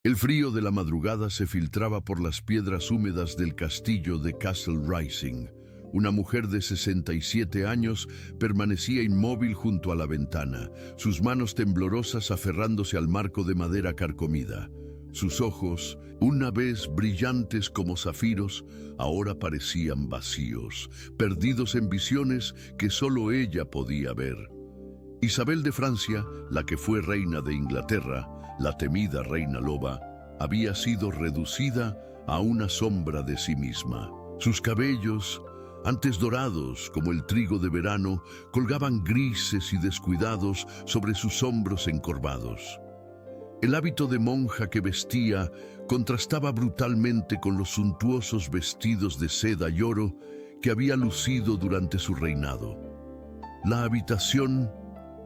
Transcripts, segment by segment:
El frío de la madrugada se filtraba por las piedras húmedas del castillo de Castle Rising. Una mujer de 67 años permanecía inmóvil junto a la ventana, sus manos temblorosas aferrándose al marco de madera carcomida. Sus ojos, una vez brillantes como zafiros, ahora parecían vacíos, perdidos en visiones que solo ella podía ver. Isabel de Francia, la que fue reina de Inglaterra, la temida reina loba, había sido reducida a una sombra de sí misma. Sus cabellos, antes dorados como el trigo de verano, colgaban grises y descuidados sobre sus hombros encorvados. El hábito de monja que vestía contrastaba brutalmente con los suntuosos vestidos de seda y oro que había lucido durante su reinado. La habitación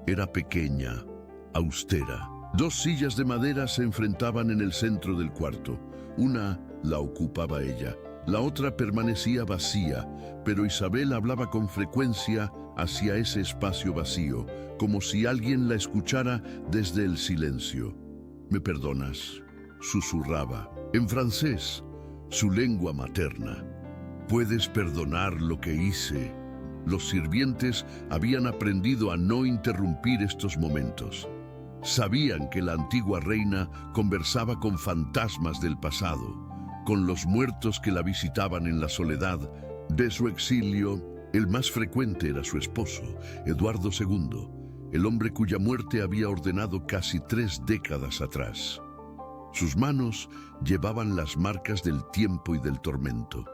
era pequeña, austera. Dos sillas de madera se enfrentaban en el centro del cuarto. Una la ocupaba ella, la otra permanecía vacía, pero Isabel hablaba con frecuencia hacia ese espacio vacío, como si alguien la escuchara desde el silencio. «¿Me perdonas?», susurraba, en francés, su lengua materna. «¿Puedes perdonar lo que hice?». Los sirvientes habían aprendido a no interrumpir estos momentos. Sabían que la antigua reina conversaba con fantasmas del pasado, con los muertos que la visitaban en la soledad. De su exilio, el más frecuente era su esposo, Eduardo II, el hombre cuya muerte había ordenado casi 3 décadas atrás. Sus manos llevaban las marcas del tiempo y del tormento.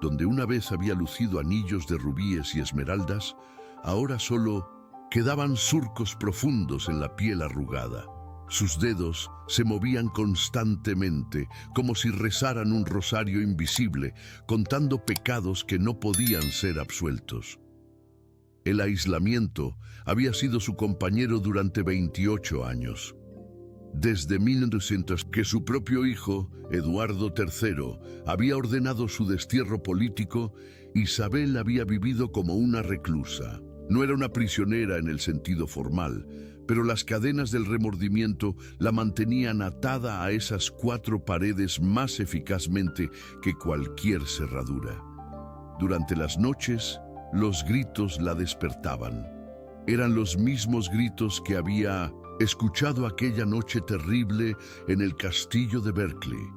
Donde una vez había lucido anillos de rubíes y esmeraldas, ahora solo quedaban surcos profundos en la piel arrugada. Sus dedos se movían constantemente, como si rezaran un rosario invisible, contando pecados que no podían ser absueltos. El aislamiento había sido su compañero durante 28 años. Desde 1900 que su propio hijo, Eduardo III, había ordenado su destierro político, Isabel había vivido como una reclusa. No era una prisionera en el sentido formal, pero las cadenas del remordimiento la mantenían atada a esas 4 paredes más eficazmente que cualquier cerradura. Durante las noches, los gritos la despertaban. Eran los mismos gritos que había escuchado aquella noche terrible en el castillo de Berkeley,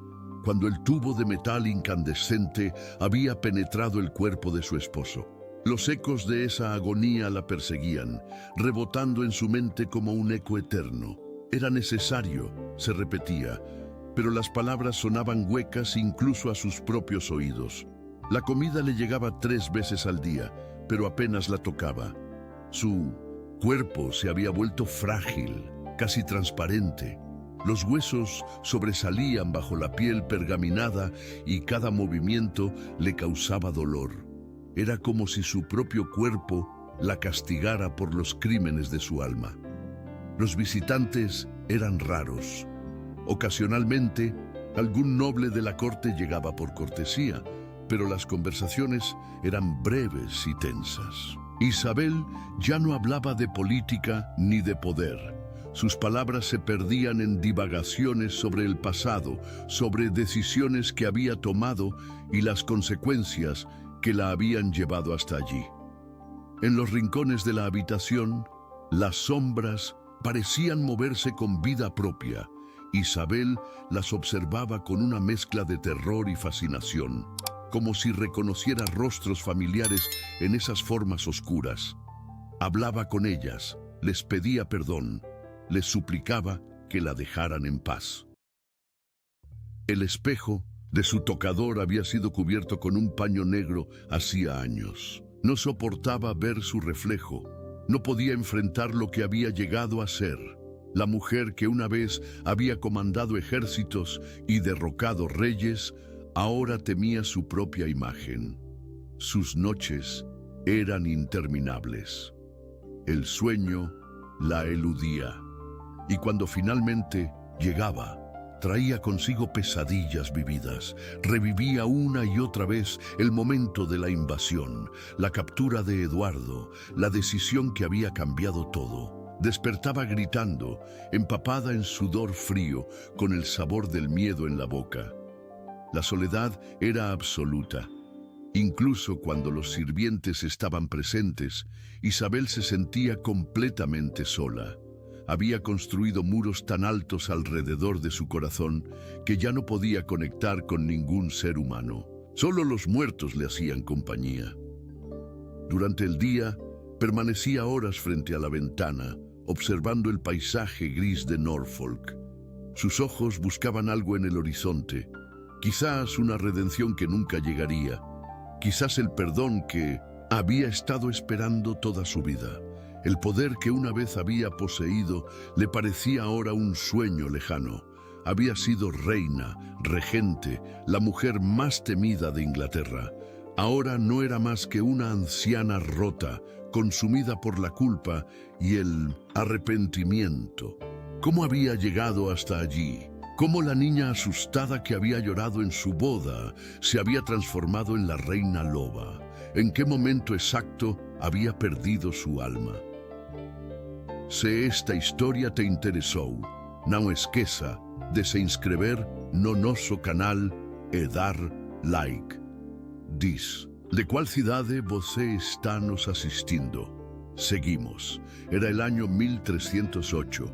cuando el tubo de metal incandescente había penetrado el cuerpo de su esposo. Los ecos de esa agonía la perseguían, rebotando en su mente como un eco eterno. Era necesario, se repetía, pero las palabras sonaban huecas incluso a sus propios oídos. La comida le llegaba 3 veces al día, pero apenas la tocaba. Su cuerpo se había vuelto frágil, casi transparente. Los huesos sobresalían bajo la piel pergaminada y cada movimiento le causaba dolor. Era como si su propio cuerpo la castigara por los crímenes de su alma. Los visitantes eran raros. Ocasionalmente, algún noble de la corte llegaba por cortesía, pero las conversaciones eran breves y tensas. Isabel ya no hablaba de política ni de poder. Sus palabras se perdían en divagaciones sobre el pasado, sobre decisiones que había tomado y las consecuencias que la habían llevado hasta allí. En los rincones de la habitación, las sombras parecían moverse con vida propia. Isabel las observaba con una mezcla de terror y fascinación, como si reconociera rostros familiares en esas formas oscuras. Hablaba con ellas, les pedía perdón, les suplicaba que la dejaran en paz. El espejo de su tocador había sido cubierto con un paño negro hacía años. No soportaba ver su reflejo, no podía enfrentar lo que había llegado a ser. La mujer que una vez había comandado ejércitos y derrocado reyes, ahora temía su propia imagen. Sus noches eran interminables. El sueño la eludía, y cuando finalmente llegaba, traía consigo pesadillas vividas. Revivía una y otra vez el momento de la invasión, la captura de Eduardo, la decisión que había cambiado todo. Despertaba gritando, empapada en sudor frío, con el sabor del miedo en la boca. La soledad era absoluta. Incluso cuando los sirvientes estaban presentes, Isabel se sentía completamente sola. Había construido muros tan altos alrededor de su corazón que ya no podía conectar con ningún ser humano. Solo los muertos le hacían compañía. Durante el día, permanecía horas frente a la ventana, observando el paisaje gris de Norfolk. Sus ojos buscaban algo en el horizonte, quizás una redención que nunca llegaría, quizás el perdón que había estado esperando toda su vida. El poder que una vez había poseído le parecía ahora un sueño lejano. Había sido reina, regente, la mujer más temida de Inglaterra. Ahora no era más que una anciana rota, consumida por la culpa y el arrepentimiento. ¿Cómo había llegado hasta allí? ¿Cómo la niña asustada que había llorado en su boda se había transformado en la reina loba? ¿En qué momento exacto había perdido su alma? Se esta historia te interesou, não esqueça de se inscrever no nosso canal e dar like. Diz, ¿de cuál cidade você está nos asistindo? Seguimos. Era el año 1308.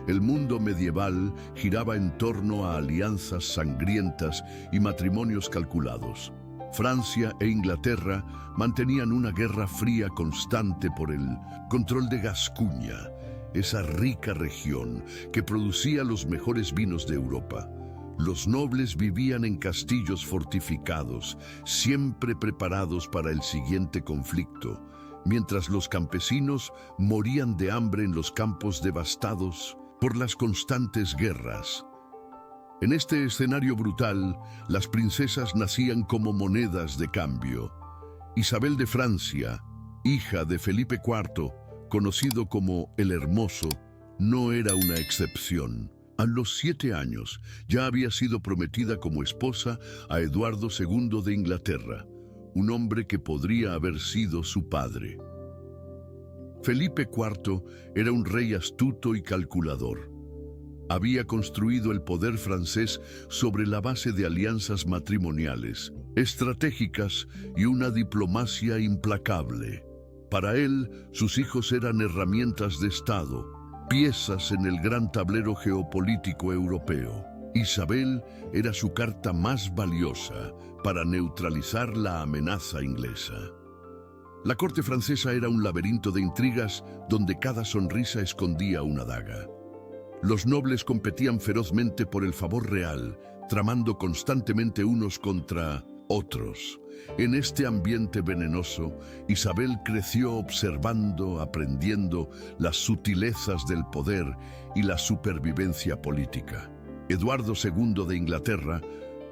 El mundo medieval giraba en torno a alianzas sangrientas y matrimonios calculados. Francia e Inglaterra mantenían una guerra fría constante por el control de Gascuña, esa rica región que producía los mejores vinos de Europa. Los nobles vivían en castillos fortificados, siempre preparados para el siguiente conflicto, mientras los campesinos morían de hambre en los campos devastados por las constantes guerras. En este escenario brutal, las princesas nacían como monedas de cambio. Isabel de Francia, hija de Felipe IV, conocido como el Hermoso, no era una excepción. A los 7 años ya había sido prometida como esposa a Eduardo II de Inglaterra, un hombre que podría haber sido su padre. Felipe IV era un rey astuto y calculador. Había construido el poder francés sobre la base de alianzas matrimoniales, estratégicas y una diplomacia implacable. Para él, sus hijos eran herramientas de Estado, piezas en el gran tablero geopolítico europeo. Isabel era su carta más valiosa para neutralizar la amenaza inglesa. La corte francesa era un laberinto de intrigas donde cada sonrisa escondía una daga. Los nobles competían ferozmente por el favor real, tramando constantemente unos contra otros. En este ambiente venenoso, Isabel creció observando, aprendiendo las sutilezas del poder y la supervivencia política. Eduardo II de Inglaterra,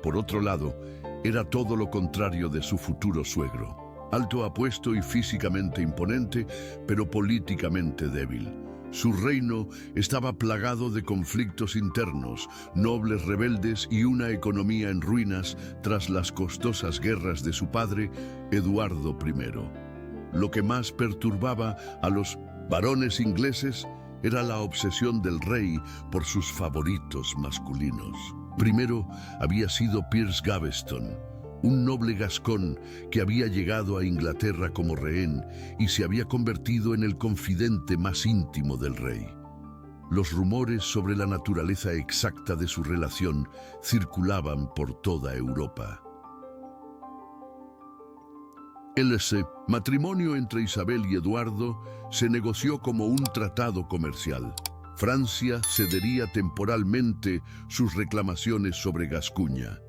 por otro lado, era todo lo contrario de su futuro suegro. Alto apuesto y físicamente imponente, pero políticamente débil. Su reino estaba plagado de conflictos internos, nobles rebeldes y una economía en ruinas tras las costosas guerras de su padre, Eduardo I. Lo que más perturbaba a los varones ingleses era la obsesión del rey por sus favoritos masculinos. Primero había sido Piers Gaveston, un noble gascón que había llegado a Inglaterra como rehén y se había convertido en el confidente más íntimo del rey. Los rumores sobre la naturaleza exacta de su relación circulaban por toda Europa. El matrimonio entre Isabel y Eduardo se negoció como un tratado comercial. Francia cedería temporalmente sus reclamaciones sobre Gascuña.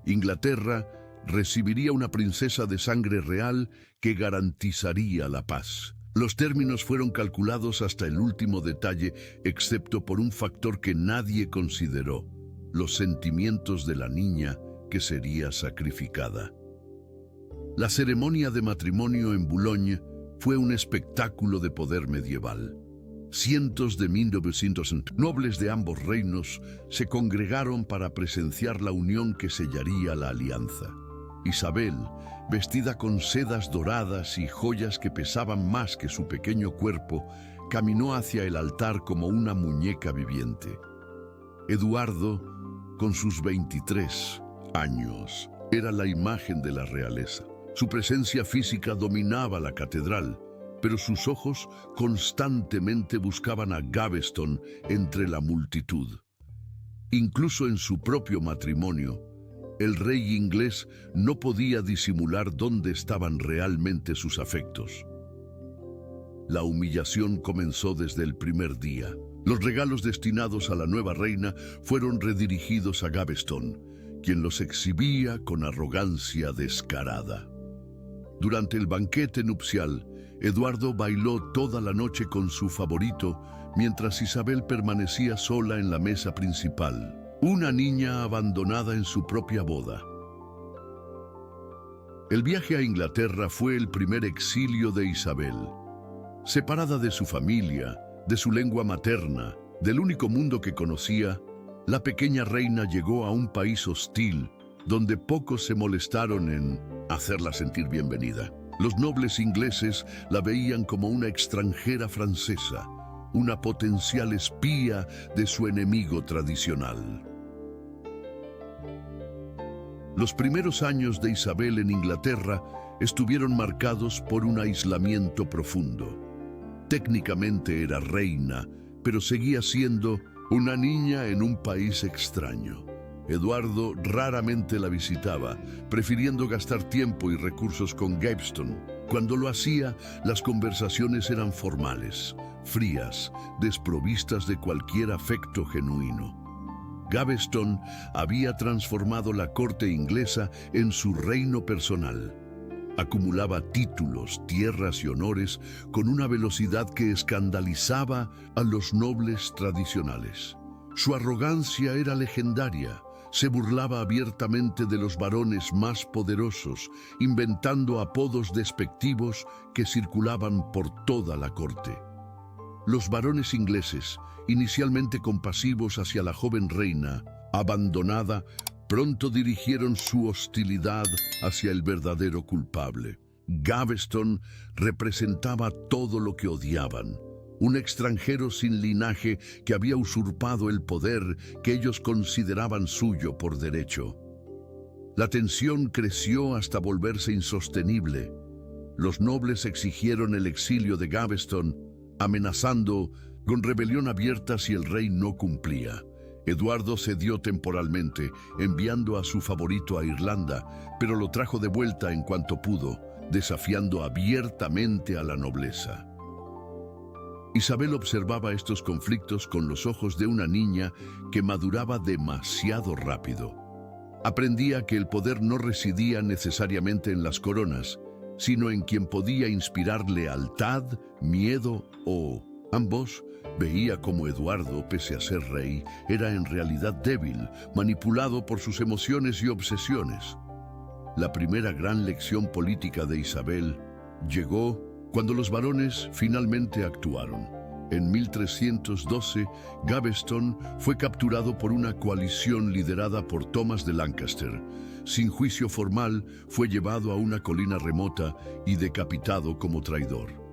Inglaterra recibiría una princesa de sangre real que garantizaría la paz. Los términos fueron calculados hasta el último detalle, excepto por un factor que nadie consideró: los sentimientos de la niña que sería sacrificada. La ceremonia de matrimonio en Boulogne fue un espectáculo de poder medieval. Cientos de 1900 nobles de ambos reinos se congregaron para presenciar la unión que sellaría la alianza. Isabel, vestida con sedas doradas y joyas que pesaban más que su pequeño cuerpo, caminó hacia el altar como una muñeca viviente. Eduardo, con sus 23 años, era la imagen de la realeza. Su presencia física dominaba la catedral, pero sus ojos constantemente buscaban a Gaveston entre la multitud. Incluso en su propio matrimonio, el rey inglés no podía disimular dónde estaban realmente sus afectos. La humillación comenzó desde el primer día. Los regalos destinados a la nueva reina fueron redirigidos a Gaveston, quien los exhibía con arrogancia descarada. Durante el banquete nupcial, Eduardo bailó toda la noche con su favorito, mientras Isabel permanecía sola en la mesa principal, una niña abandonada en su propia boda. El viaje a Inglaterra fue el primer exilio de Isabel. Separada de su familia, de su lengua materna, del único mundo que conocía, la pequeña reina llegó a un país hostil, donde pocos se molestaron en hacerla sentir bienvenida. Los nobles ingleses la veían como una extranjera francesa, una potencial espía de su enemigo tradicional. Los primeros años de Isabel en Inglaterra estuvieron marcados por un aislamiento profundo. Técnicamente era reina, pero seguía siendo una niña en un país extraño. Eduardo raramente la visitaba, prefiriendo gastar tiempo y recursos con Gaveston. Cuando lo hacía, las conversaciones eran formales, frías, desprovistas de cualquier afecto genuino. Gaveston había transformado la corte inglesa en su reino personal. Acumulaba títulos, tierras y honores con una velocidad que escandalizaba a los nobles tradicionales. Su arrogancia era legendaria. Se burlaba abiertamente de los varones más poderosos, inventando apodos despectivos que circulaban por toda la corte. Los varones ingleses, inicialmente compasivos hacia la joven reina, abandonada, pronto dirigieron su hostilidad hacia el verdadero culpable. Gaveston representaba todo lo que odiaban. Un extranjero sin linaje que había usurpado el poder que ellos consideraban suyo por derecho. La tensión creció hasta volverse insostenible. Los nobles exigieron el exilio de Gaveston, amenazando con rebelión abierta si el rey no cumplía. Eduardo cedió temporalmente, enviando a su favorito a Irlanda, pero lo trajo de vuelta en cuanto pudo, desafiando abiertamente a la nobleza. Isabel observaba estos conflictos con los ojos de una niña que maduraba demasiado rápido. Aprendía que el poder no residía necesariamente en las coronas, sino en quien podía inspirar lealtad, miedo o ambos. Veía cómo Eduardo, pese a ser rey, era en realidad débil, manipulado por sus emociones y obsesiones. La primera gran lección política de Isabel llegó cuando los varones finalmente actuaron. En 1312, Gaveston fue capturado por una coalición liderada por Thomas de Lancaster. Sin juicio formal, fue llevado a una colina remota y decapitado como traidor.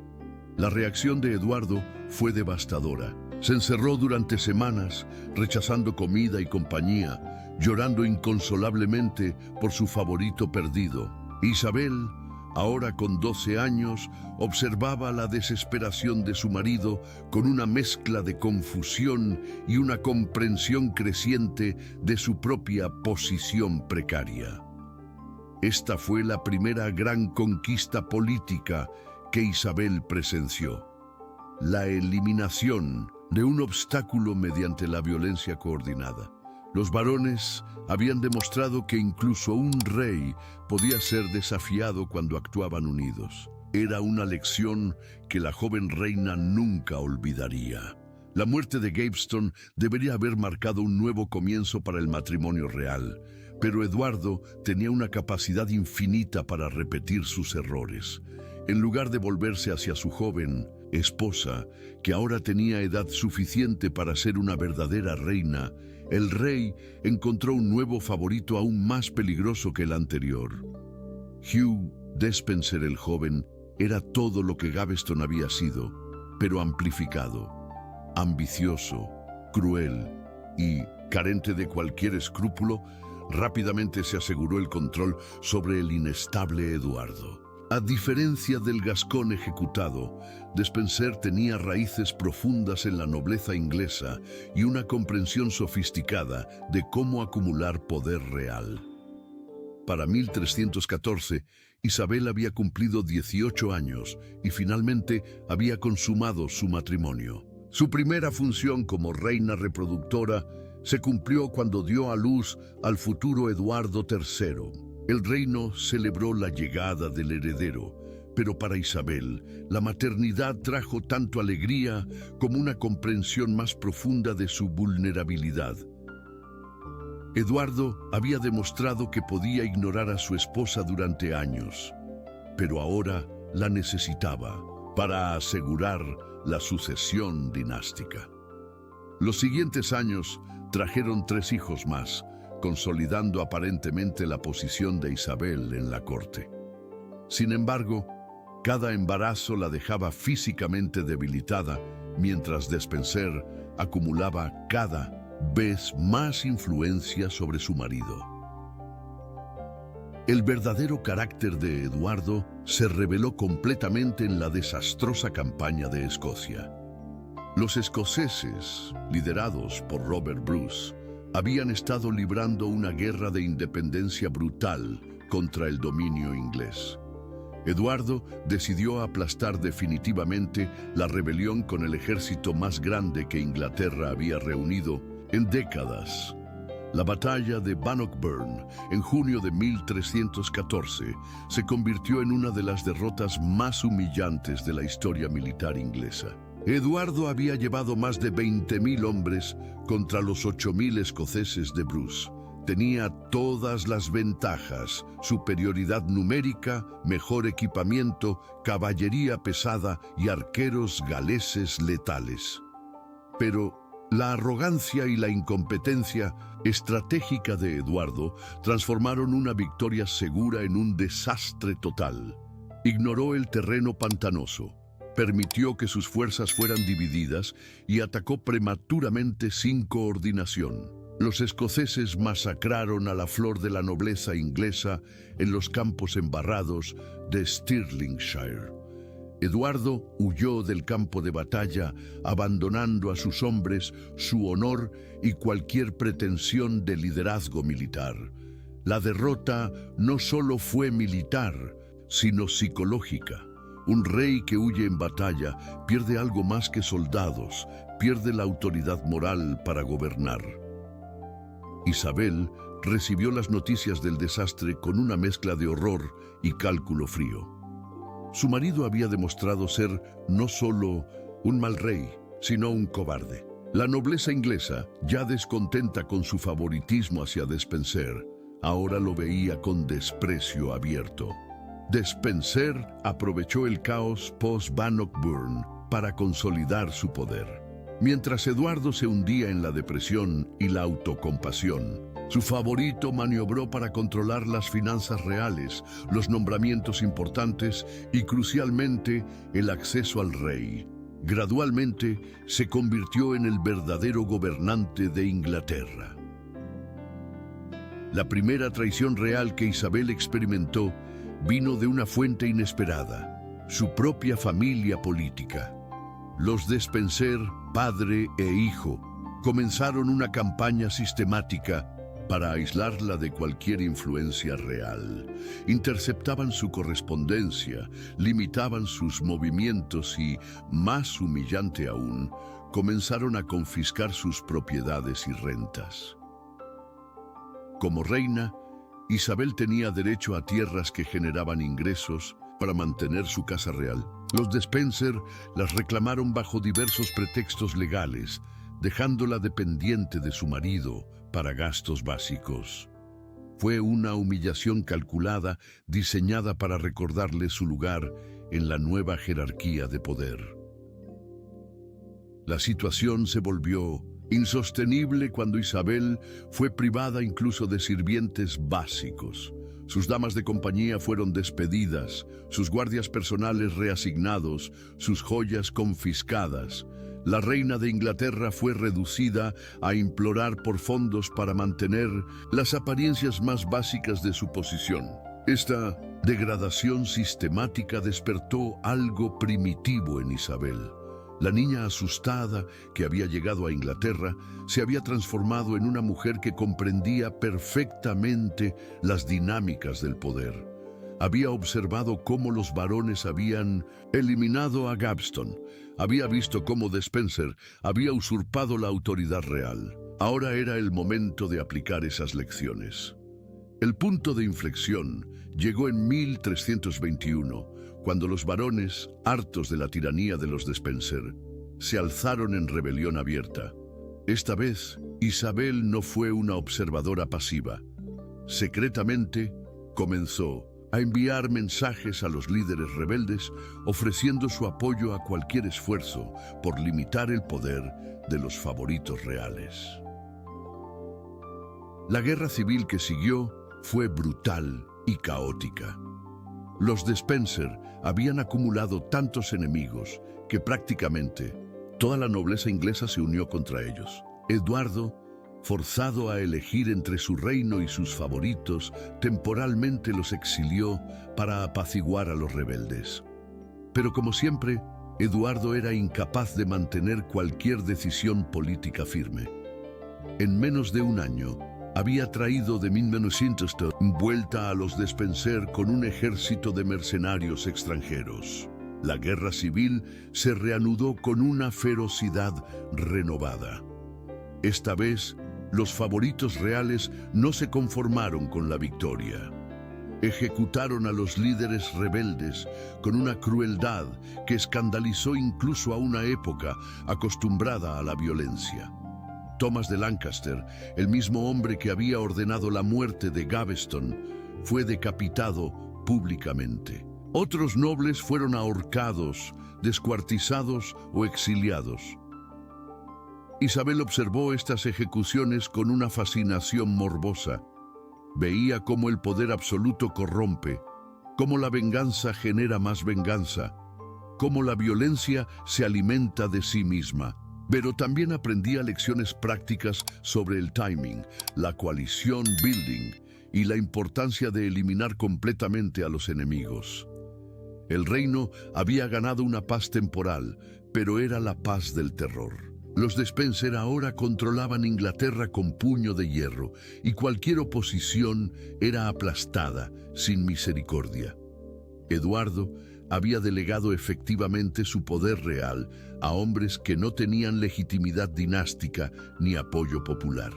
La reacción de Eduardo fue devastadora. Se encerró durante semanas, rechazando comida y compañía, llorando inconsolablemente por su favorito perdido. Isabel, ahora con 12 años, observaba la desesperación de su marido con una mezcla de confusión y una comprensión creciente de su propia posición precaria. Esta fue la primera gran conquista política que Isabel presenció: la eliminación de un obstáculo mediante la violencia coordinada. Los varones habían demostrado que incluso un rey podía ser desafiado cuando actuaban unidos. Era una lección que la joven reina nunca olvidaría. La muerte de Gaveston debería haber marcado un nuevo comienzo para el matrimonio real, pero Eduardo tenía una capacidad infinita para repetir sus errores. En lugar de volverse hacia su joven esposa, que ahora tenía edad suficiente para ser una verdadera reina, el rey encontró un nuevo favorito aún más peligroso que el anterior. Hugh Despenser el joven era todo lo que Gaveston había sido: pero amplificado, ambicioso, cruel y carente de cualquier escrúpulo. Rápidamente se aseguró el control sobre el inestable Eduardo. A diferencia del gascón ejecutado, Despenser tenía raíces profundas en la nobleza inglesa y una comprensión sofisticada de cómo acumular poder real. Para 1314, Isabel había cumplido 18 años y finalmente había consumado su matrimonio. Su primera función como reina reproductora se cumplió cuando dio a luz al futuro Eduardo III. El reino celebró la llegada del heredero, pero para Isabel, la maternidad trajo tanto alegría como una comprensión más profunda de su vulnerabilidad. Eduardo había demostrado que podía ignorar a su esposa durante años, pero ahora la necesitaba para asegurar la sucesión dinástica. Los siguientes años trajeron 3 hijos más, consolidando aparentemente la posición de Isabel en la corte. Sin embargo, cada embarazo la dejaba físicamente debilitada, mientras Despenser acumulaba cada vez más influencia sobre su marido. El verdadero carácter de Eduardo se reveló completamente en la desastrosa campaña de Escocia. Los escoceses, liderados por Robert Bruce, habían estado librando una guerra de independencia brutal contra el dominio inglés. Eduardo decidió aplastar definitivamente la rebelión con el ejército más grande que Inglaterra había reunido en décadas. La batalla de Bannockburn, en junio de 1314, se convirtió en una de las derrotas más humillantes de la historia militar inglesa. Eduardo había llevado más de 20.000 hombres contra los 8.000 escoceses de Bruce. Tenía todas las ventajas: superioridad numérica, mejor equipamiento, caballería pesada y arqueros galeses letales. Pero la arrogancia y la incompetencia estratégica de Eduardo transformaron una victoria segura en un desastre total. Ignoró el terreno pantanoso, permitió que sus fuerzas fueran divididas y atacó prematuramente sin coordinación. Los escoceses masacraron a la flor de la nobleza inglesa en los campos embarrados de Stirlingshire. Eduardo huyó del campo de batalla, abandonando a sus hombres su honor y cualquier pretensión de liderazgo militar. La derrota no solo fue militar, sino psicológica. Un rey que huye en batalla pierde algo más que soldados, pierde la autoridad moral para gobernar. Isabel recibió las noticias del desastre con una mezcla de horror y cálculo frío. Su marido había demostrado ser no solo un mal rey, sino un cobarde. La nobleza inglesa, ya descontenta con su favoritismo hacia Despenser, ahora lo veía con desprecio abierto. Despenser aprovechó el caos post-Bannockburn para consolidar su poder. Mientras Eduardo se hundía en la depresión y la autocompasión, su favorito maniobró para controlar las finanzas reales, los nombramientos importantes y, crucialmente, el acceso al rey. Gradualmente se convirtió en el verdadero gobernante de Inglaterra. La primera traición real que Isabel experimentó vino de una fuente inesperada: su propia familia política. Los Despenser, padre e hijo, comenzaron una campaña sistemática para aislarla de cualquier influencia real. Interceptaban su correspondencia, limitaban sus movimientos y, más humillante aún, comenzaron a confiscar sus propiedades y rentas. Como reina, Isabel tenía derecho a tierras que generaban ingresos para mantener su casa real. Los Despenser las reclamaron bajo diversos pretextos legales, dejándola dependiente de su marido para gastos básicos. Fue una humillación calculada, diseñada para recordarle su lugar en la nueva jerarquía de poder. La situación se volvió insostenible cuando Isabel fue privada incluso de sirvientes básicos. Sus damas de compañía fueron despedidas, sus guardias personales reasignados, sus joyas confiscadas. La reina de Inglaterra fue reducida a implorar por fondos para mantener las apariencias más básicas de su posición. Esta degradación sistemática despertó algo primitivo en Isabel. La niña asustada que había llegado a Inglaterra se había transformado en una mujer que comprendía perfectamente las dinámicas del poder. Había observado cómo los varones habían eliminado a Gaveston. Había visto cómo Despenser había usurpado la autoridad real. Ahora era el momento de aplicar esas lecciones. El punto de inflexión llegó en 1321, cuando los varones, hartos de la tiranía de los Despenser, se alzaron en rebelión abierta. Esta vez, Isabel no fue una observadora pasiva. Secretamente, comenzó a enviar mensajes a los líderes rebeldes, ofreciendo su apoyo a cualquier esfuerzo por limitar el poder de los favoritos reales. La guerra civil que siguió fue brutal y caótica. Los Despenser habían acumulado tantos enemigos que prácticamente toda la nobleza inglesa se unió contra ellos. Eduardo, forzado a elegir entre su reino y sus favoritos, temporalmente los exilió para apaciguar a los rebeldes. Pero como siempre, Eduardo era incapaz de mantener cualquier decisión política firme. En menos de un año, había traído de 1900 vuelta a los Despenser con un ejército de mercenarios extranjeros. La guerra civil se reanudó con una ferocidad renovada. Esta vez, los favoritos reales no se conformaron con la victoria. Ejecutaron a los líderes rebeldes con una crueldad que escandalizó incluso a una época acostumbrada a la violencia. Thomas de Lancaster, el mismo hombre que había ordenado la muerte de Gaveston, fue decapitado públicamente. Otros nobles fueron ahorcados, descuartizados o exiliados. Isabel observó estas ejecuciones con una fascinación morbosa. Veía cómo el poder absoluto corrompe, cómo la venganza genera más venganza, cómo la violencia se alimenta de sí misma. Pero también aprendía lecciones prácticas sobre el timing, la coalition building y la importancia de eliminar completamente a los enemigos. El reino había ganado una paz temporal, pero era la paz del terror. Los Despenser ahora controlaban Inglaterra con puño de hierro y cualquier oposición era aplastada sin misericordia. Eduardo había delegado efectivamente su poder real a hombres que no tenían legitimidad dinástica ni apoyo popular.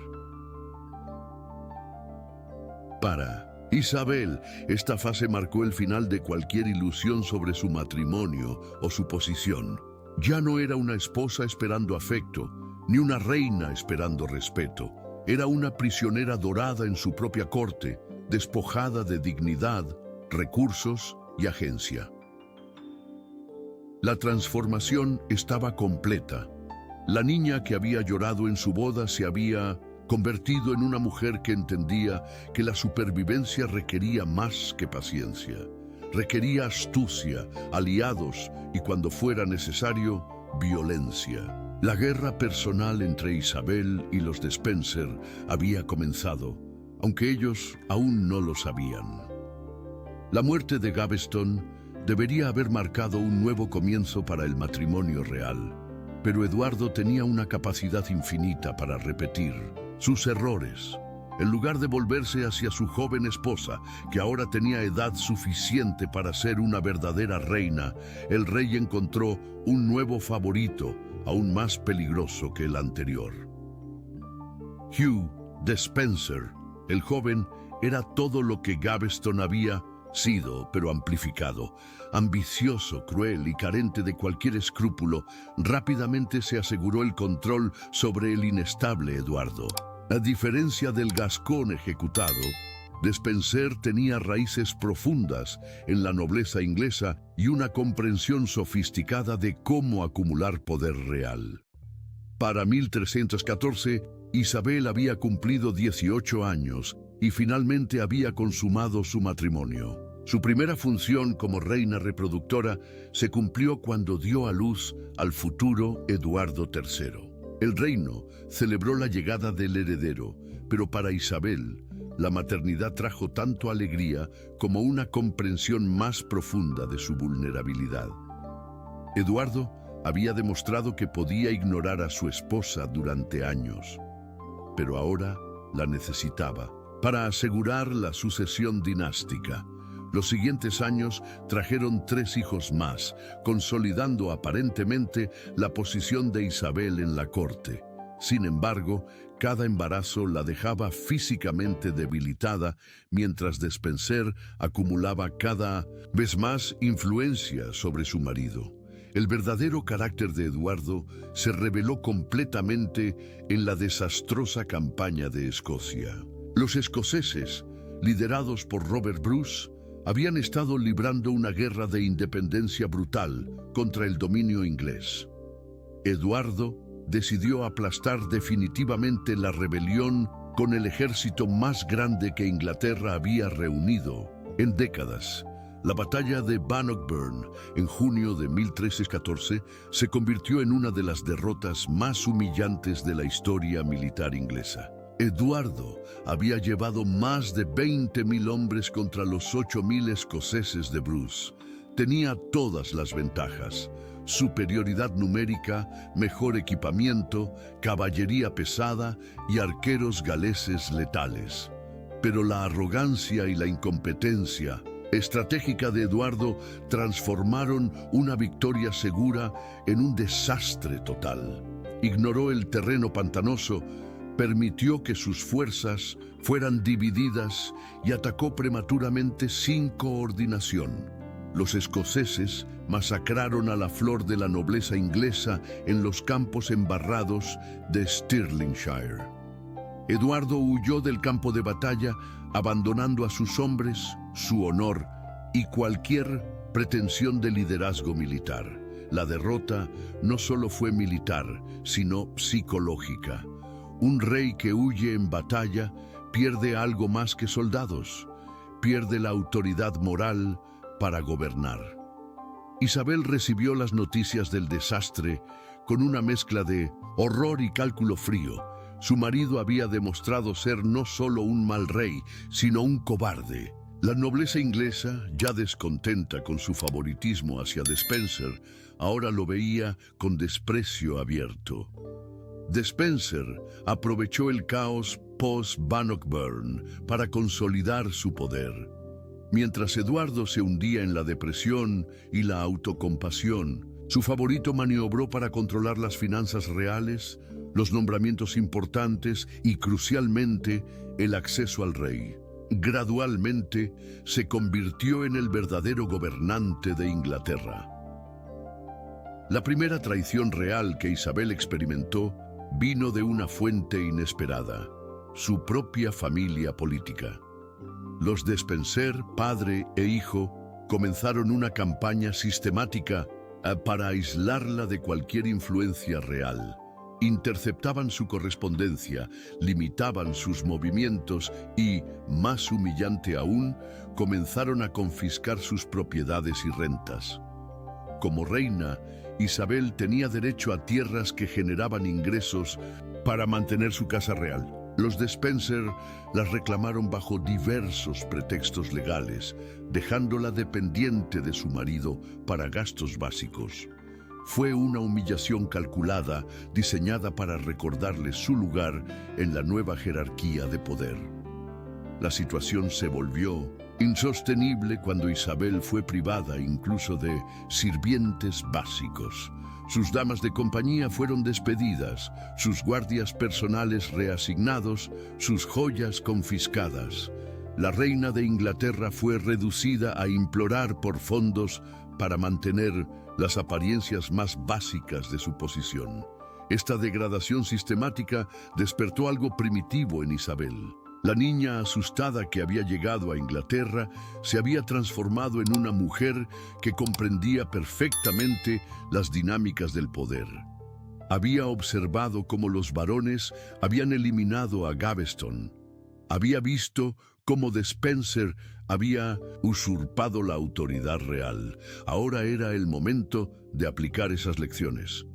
Para Isabel, esta fase marcó el final de cualquier ilusión sobre su matrimonio o su posición. Ya no era una esposa esperando afecto, ni una reina esperando respeto. Era una prisionera dorada en su propia corte, despojada de dignidad, recursos y agencia. La transformación estaba completa. La niña que había llorado en su boda se había convertido en una mujer que entendía que la supervivencia requería más que paciencia. Requería astucia, aliados y, cuando fuera necesario, violencia. La guerra personal entre Isabel y los Despenser había comenzado, aunque ellos aún no lo sabían. La muerte de Gaveston debería haber marcado un nuevo comienzo para el matrimonio real, pero Eduardo tenía una capacidad infinita para repetir sus errores. En lugar de volverse hacia su joven esposa, que ahora tenía edad suficiente para ser una verdadera reina, el rey encontró un nuevo favorito, aún más peligroso que el anterior. Hugh Despenser, el joven, era todo lo que Gaveston había sido, pero amplificado. Ambicioso, cruel y carente de cualquier escrúpulo, rápidamente se aseguró el control sobre el inestable Eduardo. A diferencia del gascón ejecutado, Despenser tenía raíces profundas en la nobleza inglesa y una comprensión sofisticada de cómo acumular poder real. Para 1314, Isabel había cumplido 18 años y finalmente había consumado su matrimonio. Su primera función como reina reproductora se cumplió cuando dio a luz al futuro Eduardo III. El reino celebró la llegada del heredero, pero para Isabel, la maternidad trajo tanto alegría como una comprensión más profunda de su vulnerabilidad. Eduardo había demostrado que podía ignorar a su esposa durante años, pero ahora la necesitaba para asegurar la sucesión dinástica. Los siguientes años trajeron 3 hijos más, consolidando aparentemente la posición de Isabel en la corte. Sin embargo, cada embarazo la dejaba físicamente debilitada, mientras Despenser acumulaba cada vez más influencia sobre su marido. El verdadero carácter de Eduardo se reveló completamente en la desastrosa campaña de Escocia. Los escoceses, liderados por Robert Bruce, habían estado librando una guerra de independencia brutal contra el dominio inglés. Eduardo decidió aplastar definitivamente la rebelión con el ejército más grande que Inglaterra había reunido en décadas. La batalla de Bannockburn, en junio de 1314, se convirtió en una de las derrotas más humillantes de la historia militar inglesa. Eduardo había llevado más de 20.000 hombres contra los 8.000 escoceses de Bruce. Tenía todas las ventajas: superioridad numérica, mejor equipamiento, caballería pesada y arqueros galeses letales. Pero la arrogancia y la incompetencia estratégica de Eduardo transformaron una victoria segura en un desastre total. Ignoró el terreno pantanoso, permitió que sus fuerzas fueran divididas y atacó prematuramente sin coordinación. Los escoceses masacraron a la flor de la nobleza inglesa en los campos embarrados de Stirlingshire. Eduardo huyó del campo de batalla, abandonando a sus hombres, su honor y cualquier pretensión de liderazgo militar. La derrota no solo fue militar, sino psicológica. Un rey que huye en batalla pierde algo más que soldados, pierde la autoridad moral para gobernar. Isabel recibió las noticias del desastre con una mezcla de horror y cálculo frío. Su marido había demostrado ser no solo un mal rey, sino un cobarde. La nobleza inglesa, ya descontenta con su favoritismo hacia Despenser, ahora lo veía con desprecio abierto. Despenser aprovechó el caos post-Bannockburn para consolidar su poder. Mientras Eduardo se hundía en la depresión y la autocompasión, su favorito maniobró para controlar las finanzas reales, los nombramientos importantes y, crucialmente, el acceso al rey. Gradualmente, se convirtió en el verdadero gobernante de Inglaterra. La primera traición real que Isabel experimentó vino de una fuente inesperada: su propia familia política. Los Despenser, padre e hijo, comenzaron una campaña sistemática para aislarla de cualquier influencia real. Interceptaban su correspondencia, limitaban sus movimientos y, más humillante aún, comenzaron a confiscar sus propiedades y rentas. Como reina, Isabel tenía derecho a tierras que generaban ingresos para mantener su casa real. Los Despenser las reclamaron bajo diversos pretextos legales, dejándola dependiente de su marido para gastos básicos. Fue una humillación calculada, diseñada para recordarle su lugar en la nueva jerarquía de poder. La situación se volvió insostenible cuando Isabel fue privada incluso de sirvientes básicos. Sus damas de compañía fueron despedidas, sus guardias personales reasignados, sus joyas confiscadas. La reina de Inglaterra fue reducida a implorar por fondos para mantener las apariencias más básicas de su posición. Esta degradación sistemática despertó algo primitivo en Isabel. La niña asustada que había llegado a Inglaterra se había transformado en una mujer que comprendía perfectamente las dinámicas del poder. Había observado cómo los varones habían eliminado a Gaveston, Había visto cómo Despenser había usurpado la autoridad real. Ahora era el momento de aplicar esas lecciones.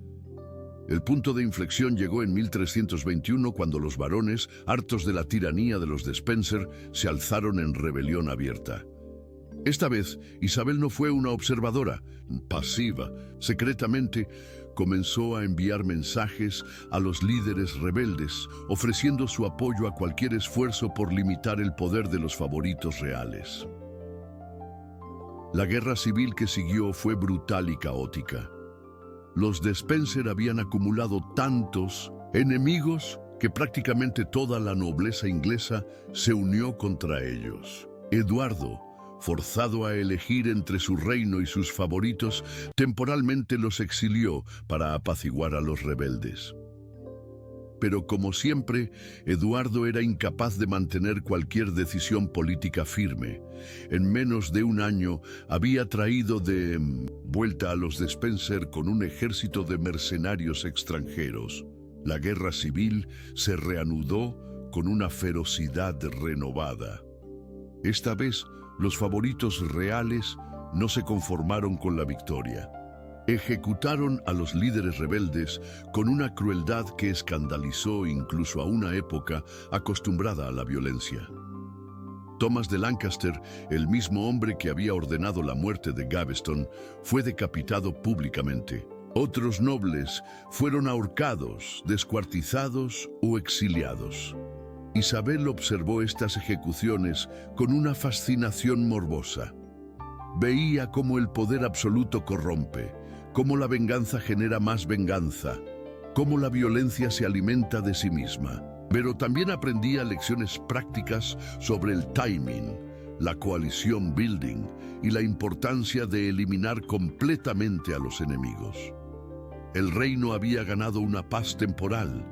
El punto de inflexión llegó en 1321 cuando los varones, hartos de la tiranía de los Despenser, se alzaron en rebelión abierta. Esta vez, Isabel no fue una observadora, pasiva. Secretamente, comenzó a enviar mensajes a los líderes rebeldes, ofreciendo su apoyo a cualquier esfuerzo por limitar el poder de los favoritos reales. La guerra civil que siguió fue brutal y caótica. Los Despenser habían acumulado tantos enemigos que prácticamente toda la nobleza inglesa se unió contra ellos. Eduardo, forzado a elegir entre su reino y sus favoritos, temporalmente los exilió para apaciguar a los rebeldes. Pero como siempre, Eduardo era incapaz de mantener cualquier decisión política firme. En menos de un año había traído de vuelta a los Despenser con un ejército de mercenarios extranjeros. La guerra civil se reanudó con una ferocidad renovada. Esta vez, los favoritos reales no se conformaron con la victoria. Ejecutaron a los líderes rebeldes con una crueldad que escandalizó incluso a una época acostumbrada a la violencia. Thomas de Lancaster, el mismo hombre que había ordenado la muerte de Gaveston, fue decapitado públicamente. Otros nobles fueron ahorcados, descuartizados o exiliados. Isabel observó estas ejecuciones con una fascinación morbosa. Veía cómo el poder absoluto corrompe, cómo la venganza genera más venganza, cómo la violencia se alimenta de sí misma. Pero también aprendía lecciones prácticas sobre el timing, la coalición building y la importancia de eliminar completamente a los enemigos. El reino había ganado una paz temporal,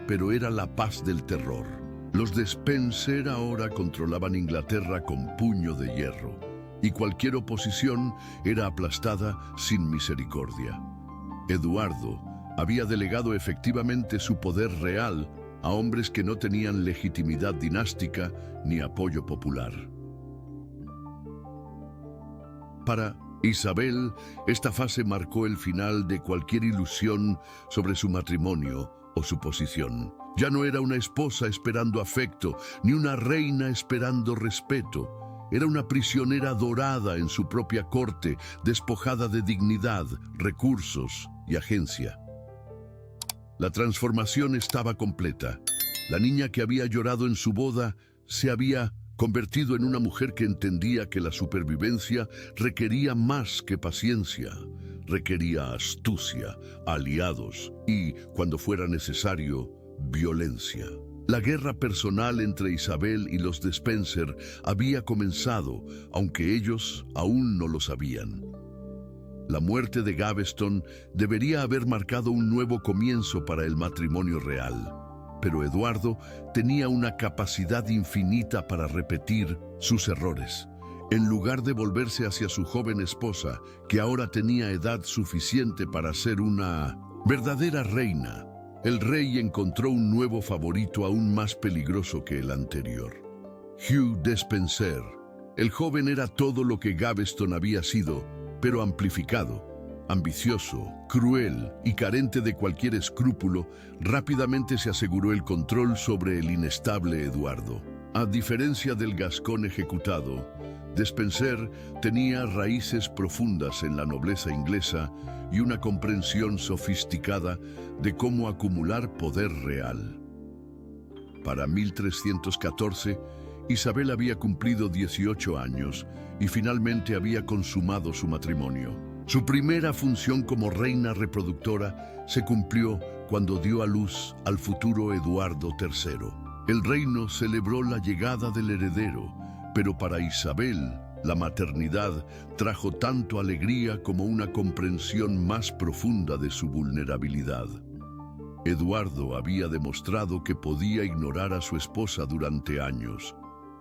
pero era la paz del terror. Los Despenser ahora controlaban Inglaterra con puño de hierro, y cualquier oposición era aplastada sin misericordia. Eduardo había delegado efectivamente su poder real a hombres que no tenían legitimidad dinástica ni apoyo popular. Para Isabel, esta fase marcó el final de cualquier ilusión sobre su matrimonio o su posición. Ya no era una esposa esperando afecto, ni una reina esperando respeto. Era una prisionera dorada en su propia corte, despojada de dignidad, recursos y agencia. La transformación estaba completa. La niña que había llorado en su boda se había convertido en una mujer que entendía que la supervivencia requería más que paciencia. Requería astucia, aliados y, cuando fuera necesario, violencia. La guerra personal entre Isabel y los Despenser había comenzado, aunque ellos aún no lo sabían. La muerte de Gaveston debería haber marcado un nuevo comienzo para el matrimonio real, pero Eduardo tenía una capacidad infinita para repetir sus errores. En lugar de volverse hacia su joven esposa, que ahora tenía edad suficiente para ser una verdadera reina, el rey encontró un nuevo favorito aún más peligroso que el anterior. Hugh Despenser. El joven era todo lo que Gaveston había sido, pero amplificado. Ambicioso, cruel y carente de cualquier escrúpulo, rápidamente se aseguró el control sobre el inestable Eduardo. A diferencia del gascón ejecutado, Despenser tenía raíces profundas en la nobleza inglesa y una comprensión sofisticada de cómo acumular poder real. Para 1314, Isabel había cumplido 18 años y finalmente había consumado su matrimonio. Su primera función como reina reproductora se cumplió cuando dio a luz al futuro Eduardo III. El reino celebró la llegada del heredero, pero para Isabel, la maternidad trajo tanto alegría como una comprensión más profunda de su vulnerabilidad. Eduardo había demostrado que podía ignorar a su esposa durante años,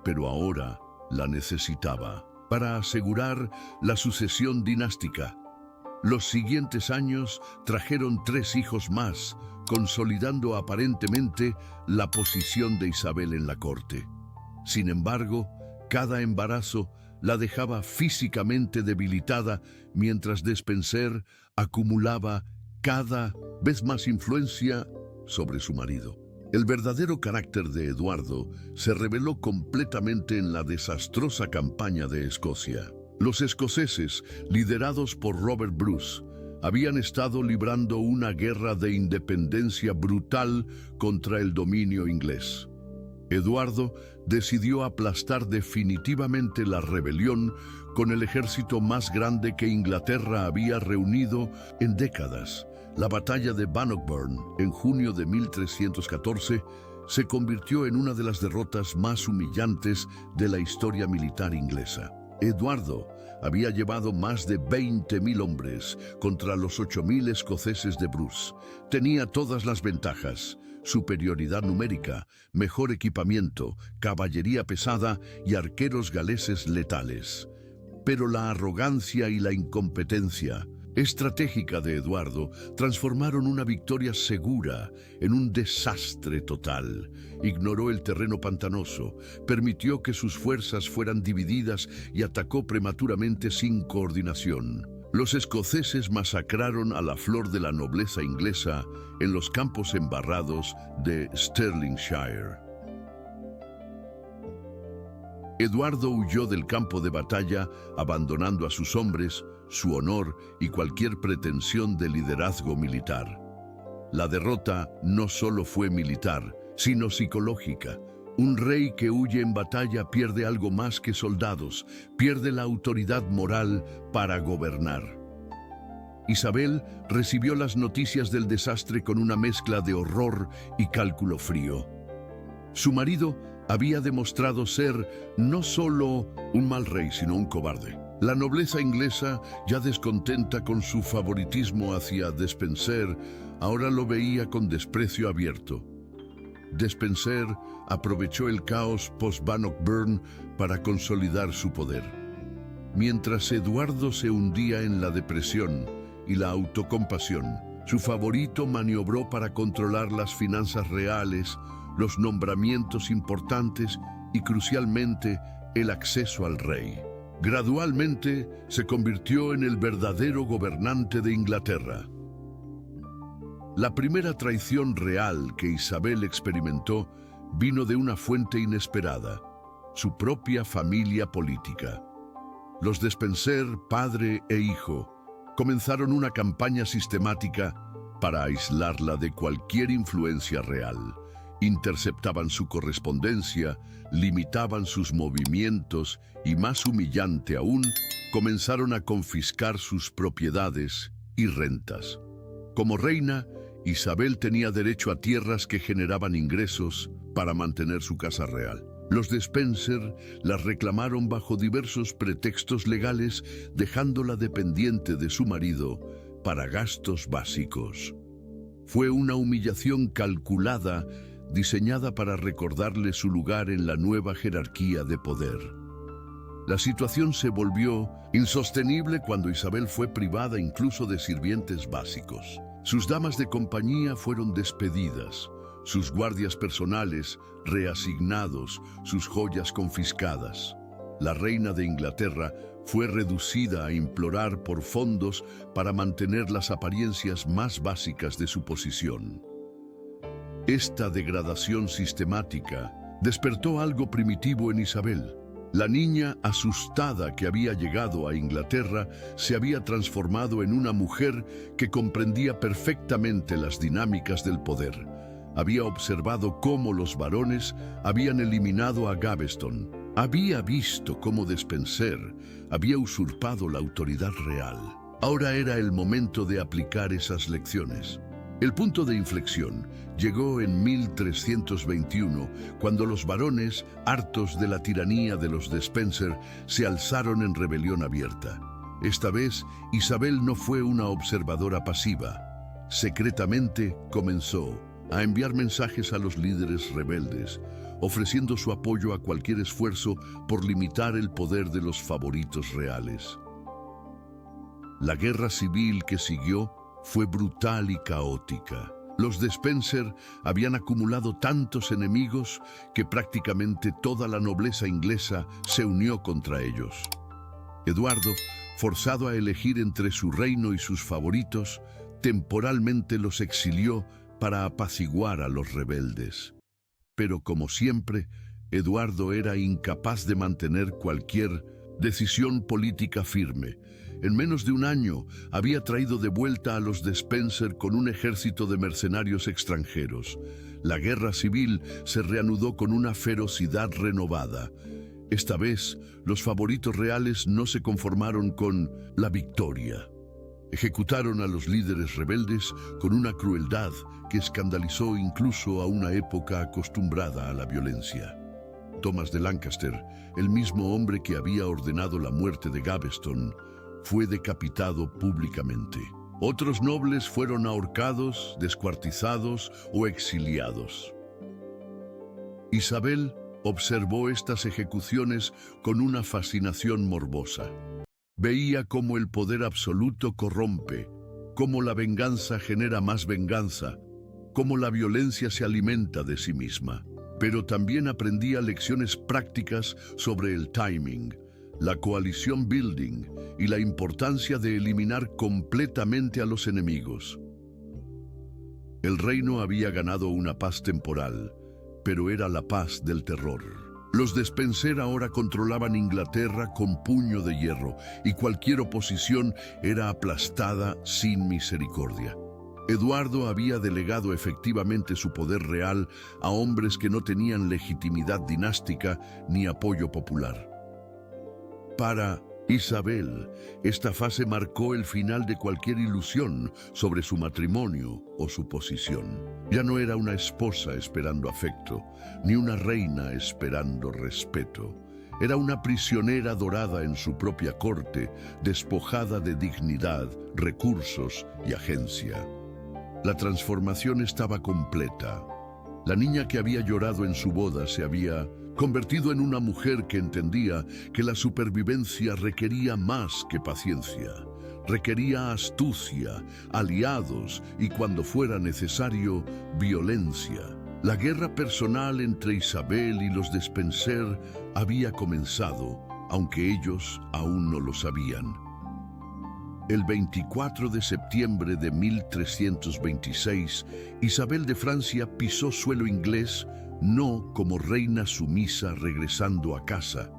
pero ahora la necesitaba para asegurar la sucesión dinástica. Los siguientes años trajeron 3 hijos más, consolidando aparentemente la posición de Isabel en la corte. Sin embargo, cada embarazo la dejaba físicamente debilitada mientras Despenser acumulaba cada vez más influencia sobre su marido. El verdadero carácter de Eduardo se reveló completamente en la desastrosa campaña de Escocia. Los escoceses, liderados por Robert Bruce, habían estado librando una guerra de independencia brutal contra el dominio inglés. Eduardo decidió aplastar definitivamente la rebelión con el ejército más grande que Inglaterra había reunido en décadas. La batalla de Bannockburn, en junio de 1314, se convirtió en una de las derrotas más humillantes de la historia militar inglesa. Eduardo había llevado más de 20.000 hombres contra los 8.000 escoceses de Bruce. Tenía todas las ventajas: superioridad numérica, mejor equipamiento, caballería pesada y arqueros galeses letales. Pero la arrogancia y la incompetencia estratégica de Eduardo transformaron una victoria segura en un desastre total. Ignoró el terreno pantanoso, permitió que sus fuerzas fueran divididas y atacó prematuramente sin coordinación. Los escoceses masacraron a la flor de la nobleza inglesa en los campos embarrados de Stirlingshire. Eduardo huyó del campo de batalla, abandonando a sus hombres, su honor y cualquier pretensión de liderazgo militar. La derrota no solo fue militar, sino psicológica. Un rey que huye en batalla pierde algo más que soldados, pierde la autoridad moral para gobernar. Isabel recibió las noticias del desastre con una mezcla de horror y cálculo frío. Su marido había demostrado ser no solo un mal rey, sino un cobarde. La nobleza inglesa, ya descontenta con su favoritismo hacia Despenser, ahora lo veía con desprecio abierto. Despenser aprovechó el caos post-Bannockburn para consolidar su poder. Mientras Eduardo se hundía en la depresión y la autocompasión, su favorito maniobró para controlar las finanzas reales, los nombramientos importantes y, crucialmente, el acceso al rey. Gradualmente se convirtió en el verdadero gobernante de Inglaterra. La primera traición real que Isabel experimentó vino de una fuente inesperada: su propia familia política. Los Despenser, padre e hijo, comenzaron una campaña sistemática para aislarla de cualquier influencia real. Interceptaban su correspondencia, limitaban sus movimientos y, más humillante aún, comenzaron a confiscar sus propiedades y rentas. Como reina, Isabel tenía derecho a tierras que generaban ingresos para mantener su casa real. Los Despenser las reclamaron bajo diversos pretextos legales, dejándola dependiente de su marido para gastos básicos. Fue una humillación calculada, diseñada para recordarle su lugar en la nueva jerarquía de poder. La situación se volvió insostenible cuando Isabel fue privada incluso de sirvientes básicos. Sus damas de compañía fueron despedidas, sus guardias personales reasignados, sus joyas confiscadas. La reina de Inglaterra fue reducida a implorar por fondos para mantener las apariencias más básicas de su posición. Esta degradación sistemática despertó algo primitivo en Isabel. La niña asustada que había llegado a Inglaterra se había transformado en una mujer que comprendía perfectamente las dinámicas del poder. Había observado cómo los varones habían eliminado a Gaveston. Había visto cómo Despenser había usurpado la autoridad real. Ahora era el momento de aplicar esas lecciones. El punto de inflexión llegó en 1321, cuando los varones, hartos de la tiranía de los Despenser, se alzaron en rebelión abierta. Esta vez, Isabel no fue una observadora pasiva. Secretamente comenzó a enviar mensajes a los líderes rebeldes, ofreciendo su apoyo a cualquier esfuerzo por limitar el poder de los favoritos reales. La guerra civil que siguió fue brutal y caótica. Los Despenser habían acumulado tantos enemigos que prácticamente toda la nobleza inglesa se unió contra ellos. Eduardo, forzado a elegir entre su reino y sus favoritos, temporalmente los exilió para apaciguar a los rebeldes. Pero como siempre, Eduardo era incapaz de mantener cualquier decisión política firme. En menos de un año había traído de vuelta a los Despenser con un ejército de mercenarios extranjeros. La guerra civil se reanudó con una ferocidad renovada. Esta vez, los favoritos reales no se conformaron con la victoria. Ejecutaron a los líderes rebeldes con una crueldad que escandalizó incluso a una época acostumbrada a la violencia. Thomas de Lancaster, el mismo hombre que había ordenado la muerte de Gaveston, fue decapitado públicamente. Otros nobles fueron ahorcados, descuartizados o exiliados. Isabel observó estas ejecuciones con una fascinación morbosa. Veía cómo el poder absoluto corrompe, cómo la venganza genera más venganza, cómo la violencia se alimenta de sí misma. Pero también aprendía lecciones prácticas sobre el timing, la coalition building y la importancia de eliminar completamente a los enemigos. El reino había ganado una paz temporal, pero era la paz del terror. Los Despenser ahora controlaban Inglaterra con puño de hierro y cualquier oposición era aplastada sin misericordia. Eduardo había delegado efectivamente su poder real a hombres que no tenían legitimidad dinástica ni apoyo popular. Para Isabel, esta fase marcó el final de cualquier ilusión sobre su matrimonio o su posición. Ya no era una esposa esperando afecto, ni una reina esperando respeto. Era una prisionera dorada en su propia corte, despojada de dignidad, recursos y agencia. La transformación estaba completa. La niña que había llorado en su boda se había convertido en una mujer que entendía que la supervivencia requería más que paciencia. Requería astucia, aliados y, cuando fuera necesario, violencia. La guerra personal entre Isabel y los Despenser había comenzado, aunque ellos aún no lo sabían. El 24 de septiembre de 1326, Isabel de Francia pisó suelo inglés no como reina sumisa regresando a casa,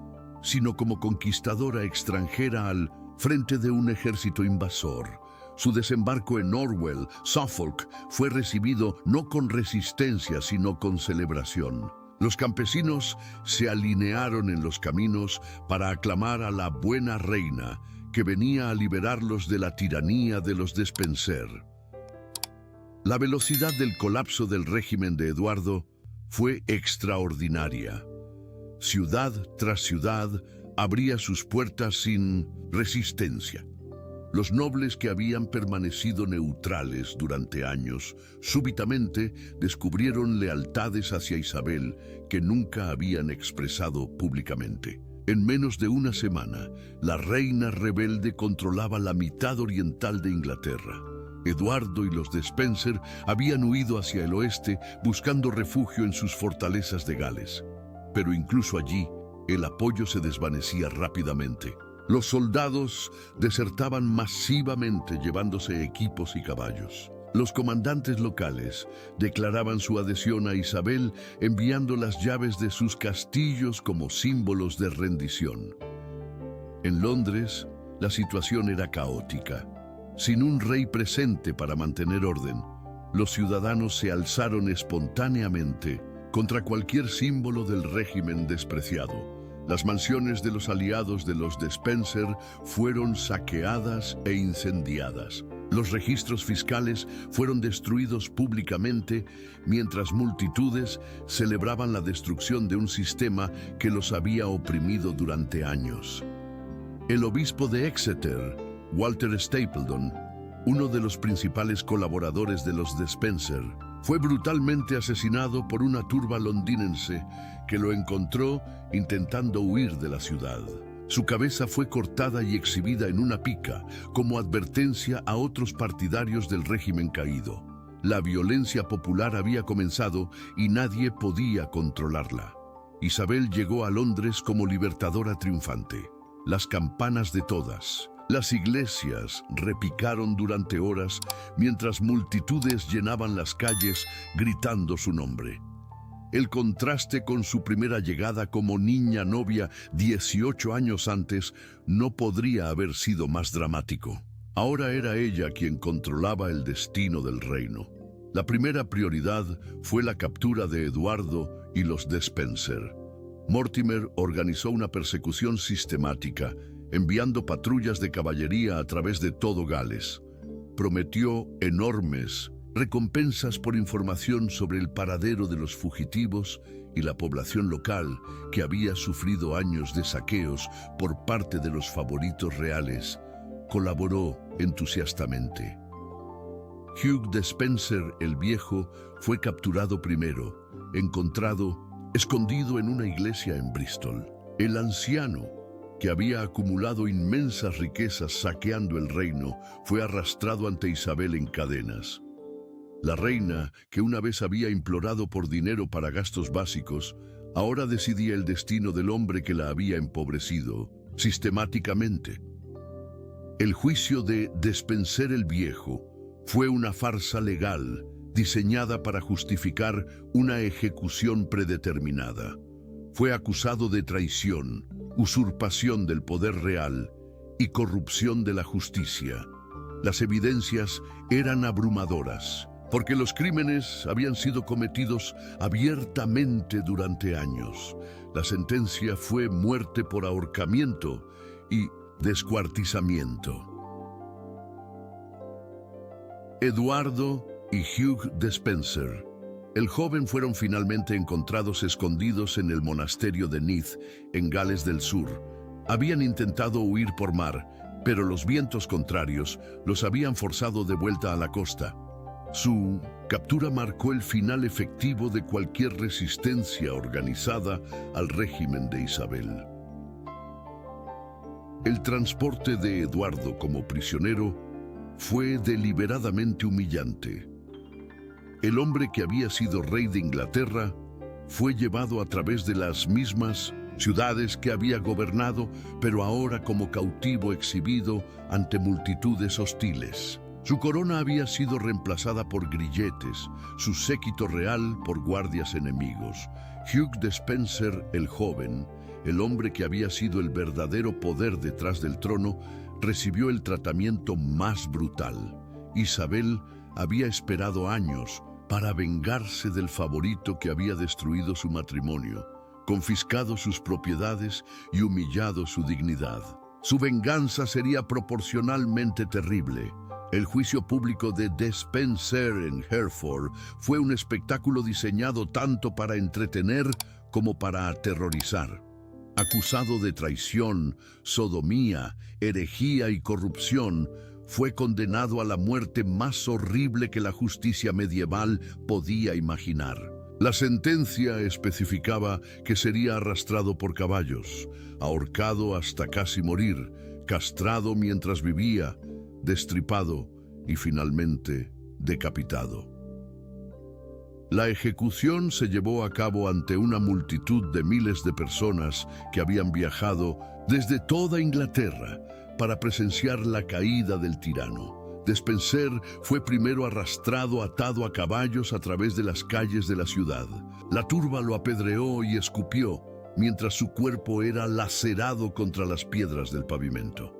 sino como conquistadora extranjera al frente de un ejército invasor. Su desembarco en Norwell, Suffolk, fue recibido no con resistencia, sino con celebración. Los campesinos se alinearon en los caminos para aclamar a la buena reina, que venía a liberarlos de la tiranía de los Despenser. La velocidad del colapso del régimen de Eduardo fue extraordinaria. Ciudad tras ciudad abría sus puertas sin resistencia. Los nobles que habían permanecido neutrales durante años, súbitamente descubrieron lealtades hacia Isabel que nunca habían expresado públicamente. En menos de una semana, la reina rebelde controlaba la mitad oriental de Inglaterra. Eduardo y los Despenser habían huido hacia el oeste buscando refugio en sus fortalezas de Gales. Pero incluso allí, el apoyo se desvanecía rápidamente. Los soldados desertaban masivamente llevándose equipos y caballos. Los comandantes locales declaraban su adhesión a Isabel enviando las llaves de sus castillos como símbolos de rendición. En Londres, la situación era caótica. Sin un rey presente para mantener orden, los ciudadanos se alzaron espontáneamente contra cualquier símbolo del régimen despreciado. Las mansiones de los aliados de los Despenser fueron saqueadas e incendiadas. Los registros fiscales fueron destruidos públicamente, mientras multitudes celebraban la destrucción de un sistema que los había oprimido durante años. El obispo de Exeter, Walter Stapledon, uno de los principales colaboradores de los Despenser, fue brutalmente asesinado por una turba londinense que lo encontró intentando huir de la ciudad. Su cabeza fue cortada y exhibida en una pica como advertencia a otros partidarios del régimen caído. La violencia popular había comenzado y nadie podía controlarla. Isabel llegó a Londres como libertadora triunfante. Las campanas de todas las iglesias repicaron durante horas mientras multitudes llenaban las calles gritando su nombre. El contraste con su primera llegada como niña novia 18 años antes no podría haber sido más dramático. Ahora era ella quien controlaba el destino del reino. La primera prioridad fue la captura de Eduardo y los Despenser. Mortimer organizó una persecución sistemática, enviando patrullas de caballería a través de todo Gales. Prometió enormes recompensas por información sobre el paradero de los fugitivos y la población local que había sufrido años de saqueos por parte de los favoritos reales. Colaboró entusiastamente. Hugh Despenser el Viejo fue capturado primero, encontrado escondido en una iglesia en Bristol. El anciano, que había acumulado inmensas riquezas saqueando el reino, fue arrastrado ante Isabel en cadenas. La reina, que una vez había implorado por dinero para gastos básicos, ahora decidía el destino del hombre que la había empobrecido sistemáticamente. El juicio de Despenser el Viejo fue una farsa legal diseñada para justificar una ejecución predeterminada. Fue acusado de traición, usurpación del poder real y corrupción de la justicia. Las evidencias eran abrumadoras, porque los crímenes habían sido cometidos abiertamente durante años. La sentencia fue muerte por ahorcamiento y descuartizamiento. Eduardo y Hugh Despenser, el joven, fueron finalmente encontrados escondidos en el monasterio de Neath, en Gales del Sur. Habían intentado huir por mar, pero los vientos contrarios los habían forzado de vuelta a la costa. Su captura marcó el final efectivo de cualquier resistencia organizada al régimen de Isabel. El transporte de Eduardo como prisionero fue deliberadamente humillante. El hombre que había sido rey de Inglaterra fue llevado a través de las mismas ciudades que había gobernado, pero ahora como cautivo exhibido ante multitudes hostiles. Su corona había sido reemplazada por grilletes, su séquito real por guardias enemigos. Hugh Despenser el joven, el hombre que había sido el verdadero poder detrás del trono, recibió el tratamiento más brutal. Isabel había esperado años para vengarse del favorito que había destruido su matrimonio, confiscado sus propiedades y humillado su dignidad. Su venganza sería proporcionalmente terrible. El juicio público de Despenser en Hereford fue un espectáculo diseñado tanto para entretener como para aterrorizar. Acusado de traición, sodomía, herejía y corrupción, fue condenado a la muerte más horrible que la justicia medieval podía imaginar. La sentencia especificaba que sería arrastrado por caballos, ahorcado hasta casi morir, castrado mientras vivía, destripado y finalmente decapitado. La ejecución se llevó a cabo ante una multitud de miles de personas que habían viajado desde toda Inglaterra para presenciar la caída del tirano. Despenser fue primero arrastrado atado a caballos a través de las calles de la ciudad. La turba lo apedreó y escupió, mientras su cuerpo era lacerado contra las piedras del pavimento.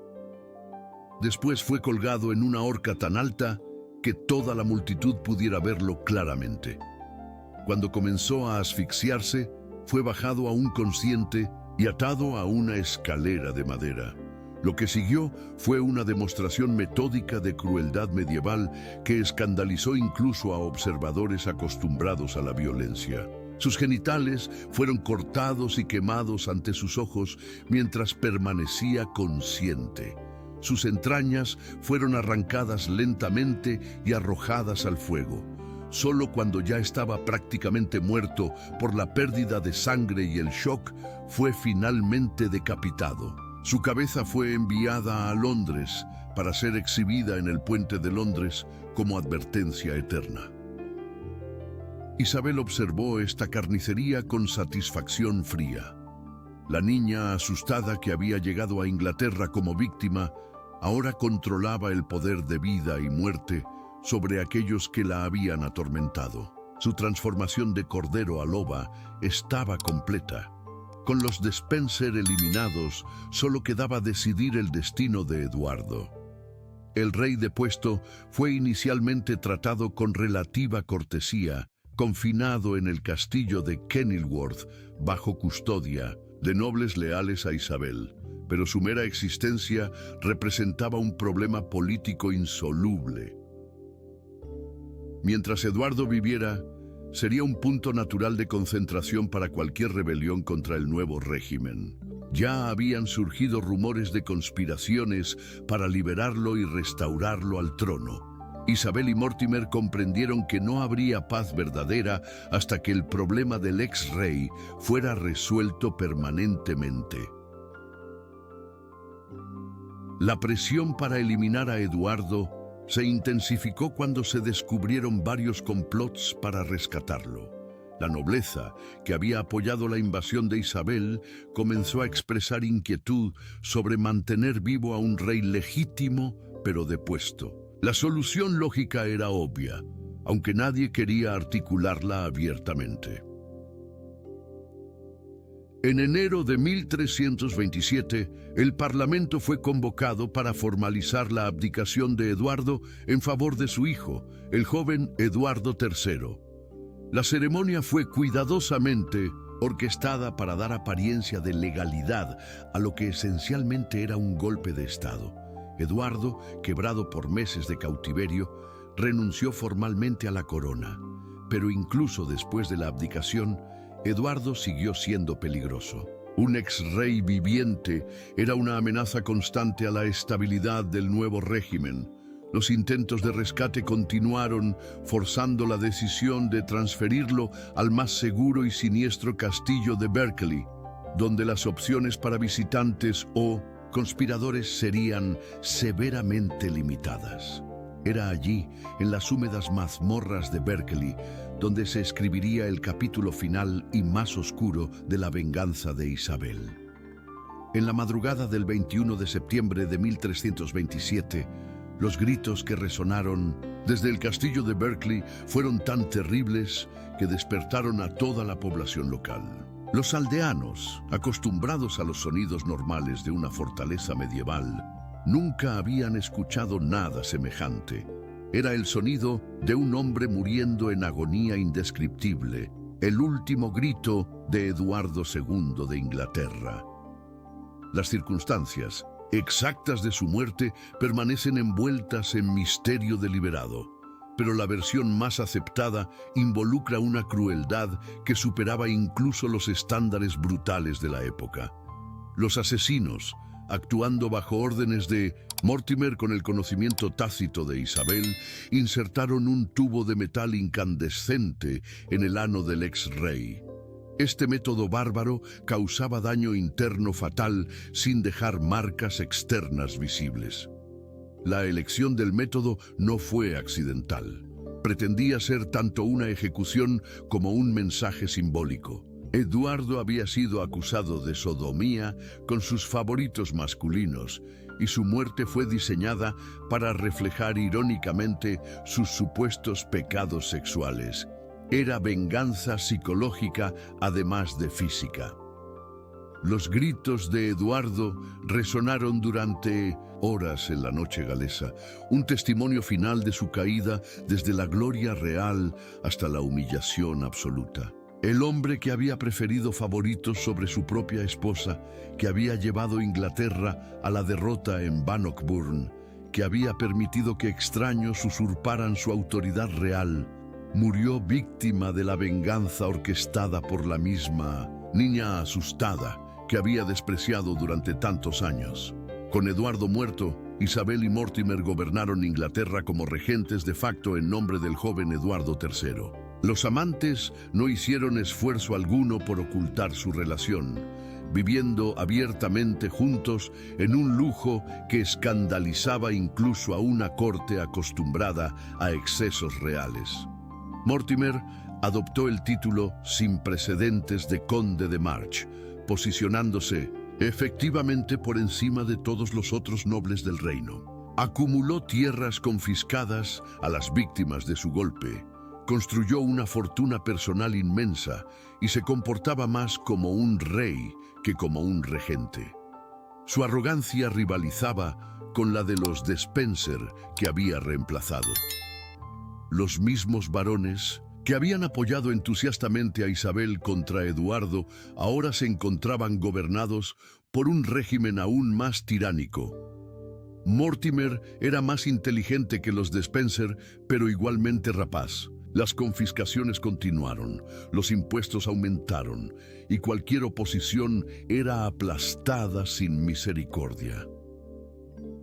Después fue colgado en una horca tan alta que toda la multitud pudiera verlo claramente. Cuando comenzó a asfixiarse, fue bajado aún consciente y atado a una escalera de madera. Lo que siguió fue una demostración metódica de crueldad medieval que escandalizó incluso a observadores acostumbrados a la violencia. Sus genitales fueron cortados y quemados ante sus ojos mientras permanecía consciente. Sus entrañas fueron arrancadas lentamente y arrojadas al fuego. Solo cuando ya estaba prácticamente muerto por la pérdida de sangre y el shock, fue finalmente decapitado. Su cabeza fue enviada a Londres para ser exhibida en el puente de Londres como advertencia eterna. Isabel observó esta carnicería con satisfacción fría. La niña asustada que había llegado a Inglaterra como víctima, ahora controlaba el poder de vida y muerte sobre aquellos que la habían atormentado. Su transformación de cordero a loba estaba completa. Con los de Spencer eliminados, solo quedaba decidir el destino de Eduardo. El rey depuesto fue inicialmente tratado con relativa cortesía, confinado en el castillo de Kenilworth, bajo custodia de nobles leales a Isabel, pero su mera existencia representaba un problema político insoluble. Mientras Eduardo viviera, sería un punto natural de concentración para cualquier rebelión contra el nuevo régimen. Ya habían surgido rumores de conspiraciones para liberarlo y restaurarlo al trono. Isabel y Mortimer comprendieron que no habría paz verdadera hasta que el problema del ex-rey fuera resuelto permanentemente. La presión para eliminar a Eduardo se intensificó cuando se descubrieron varios complots para rescatarlo. La nobleza, que había apoyado la invasión de Isabel, comenzó a expresar inquietud sobre mantener vivo a un rey legítimo, pero depuesto. La solución lógica era obvia, aunque nadie quería articularla abiertamente. En enero de 1327, el Parlamento fue convocado para formalizar la abdicación de Eduardo en favor de su hijo, el joven Eduardo III. La ceremonia fue cuidadosamente orquestada para dar apariencia de legalidad a lo que esencialmente era un golpe de Estado. Eduardo, quebrado por meses de cautiverio, renunció formalmente a la corona, pero incluso después de la abdicación, Eduardo siguió siendo peligroso. Un ex-rey viviente era una amenaza constante a la estabilidad del nuevo régimen. Los intentos de rescate continuaron, forzando la decisión de transferirlo al más seguro y siniestro castillo de Berkeley, donde las opciones para visitantes o conspiradores serían severamente limitadas. Era allí, en las húmedas mazmorras de Berkeley, donde se escribiría el capítulo final y más oscuro de la venganza de Isabel. En la madrugada del 21 de septiembre de 1327, los gritos que resonaron desde el castillo de Berkeley fueron tan terribles que despertaron a toda la población local. Los aldeanos, acostumbrados a los sonidos normales de una fortaleza medieval, nunca habían escuchado nada semejante. Era el sonido de un hombre muriendo en agonía indescriptible, el último grito de Eduardo II de Inglaterra. Las circunstancias exactas de su muerte permanecen envueltas en misterio deliberado, pero la versión más aceptada involucra una crueldad que superaba incluso los estándares brutales de la época. Los asesinos, actuando bajo órdenes de Mortimer con el conocimiento tácito de Isabel, insertaron un tubo de metal incandescente en el ano del ex-rey. Este método bárbaro causaba daño interno fatal sin dejar marcas externas visibles. La elección del método no fue accidental. Pretendía ser tanto una ejecución como un mensaje simbólico. Eduardo había sido acusado de sodomía con sus favoritos masculinos y su muerte fue diseñada para reflejar irónicamente sus supuestos pecados sexuales. Era venganza psicológica además de física. Los gritos de Eduardo resonaron durante horas en la noche galesa, un testimonio final de su caída desde la gloria real hasta la humillación absoluta. El hombre que había preferido favoritos sobre su propia esposa, que había llevado Inglaterra a la derrota en Bannockburn, que había permitido que extraños usurparan su autoridad real, murió víctima de la venganza orquestada por la misma niña asustada que había despreciado durante tantos años. Con Eduardo muerto, Isabel y Mortimer gobernaron Inglaterra como regentes de facto en nombre del joven Eduardo III. Los amantes no hicieron esfuerzo alguno por ocultar su relación. viviendo abiertamente juntos en un lujo que escandalizaba incluso a una corte acostumbrada a excesos reales. Mortimer adoptó el título sin precedentes de Conde de March, posicionándose efectivamente por encima de todos los otros nobles del reino. Acumuló tierras confiscadas a las víctimas de su golpe, construyó una fortuna personal inmensa y se comportaba más como un rey que como un regente. Su arrogancia rivalizaba con la de los Despenser que había reemplazado. Los mismos varones que habían apoyado entusiastamente a Isabel contra Eduardo ahora se encontraban gobernados por un régimen aún más tiránico. Mortimer era más inteligente que los Despenser, pero igualmente rapaz. Las confiscaciones continuaron, los impuestos aumentaron y cualquier oposición era aplastada sin misericordia.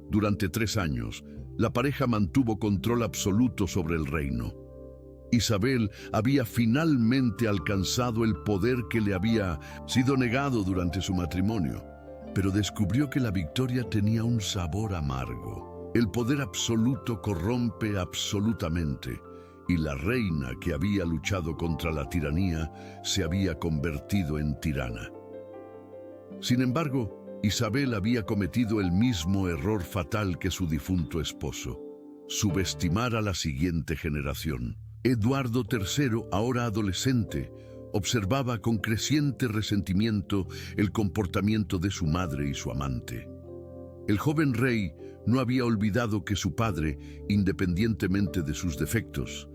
Durante 3 años, la pareja mantuvo control absoluto sobre el reino. Isabel había finalmente alcanzado el poder que le había sido negado durante su matrimonio, pero descubrió que la victoria tenía un sabor amargo. El poder absoluto corrompe absolutamente, y la reina que había luchado contra la tiranía se había convertido en tirana. Sin embargo, Isabel había cometido el mismo error fatal que su difunto esposo: subestimar a la siguiente generación. Eduardo III, ahora adolescente, observaba con creciente resentimiento el comportamiento de su madre y su amante. El joven rey no había olvidado que su padre, independientemente de sus defectos,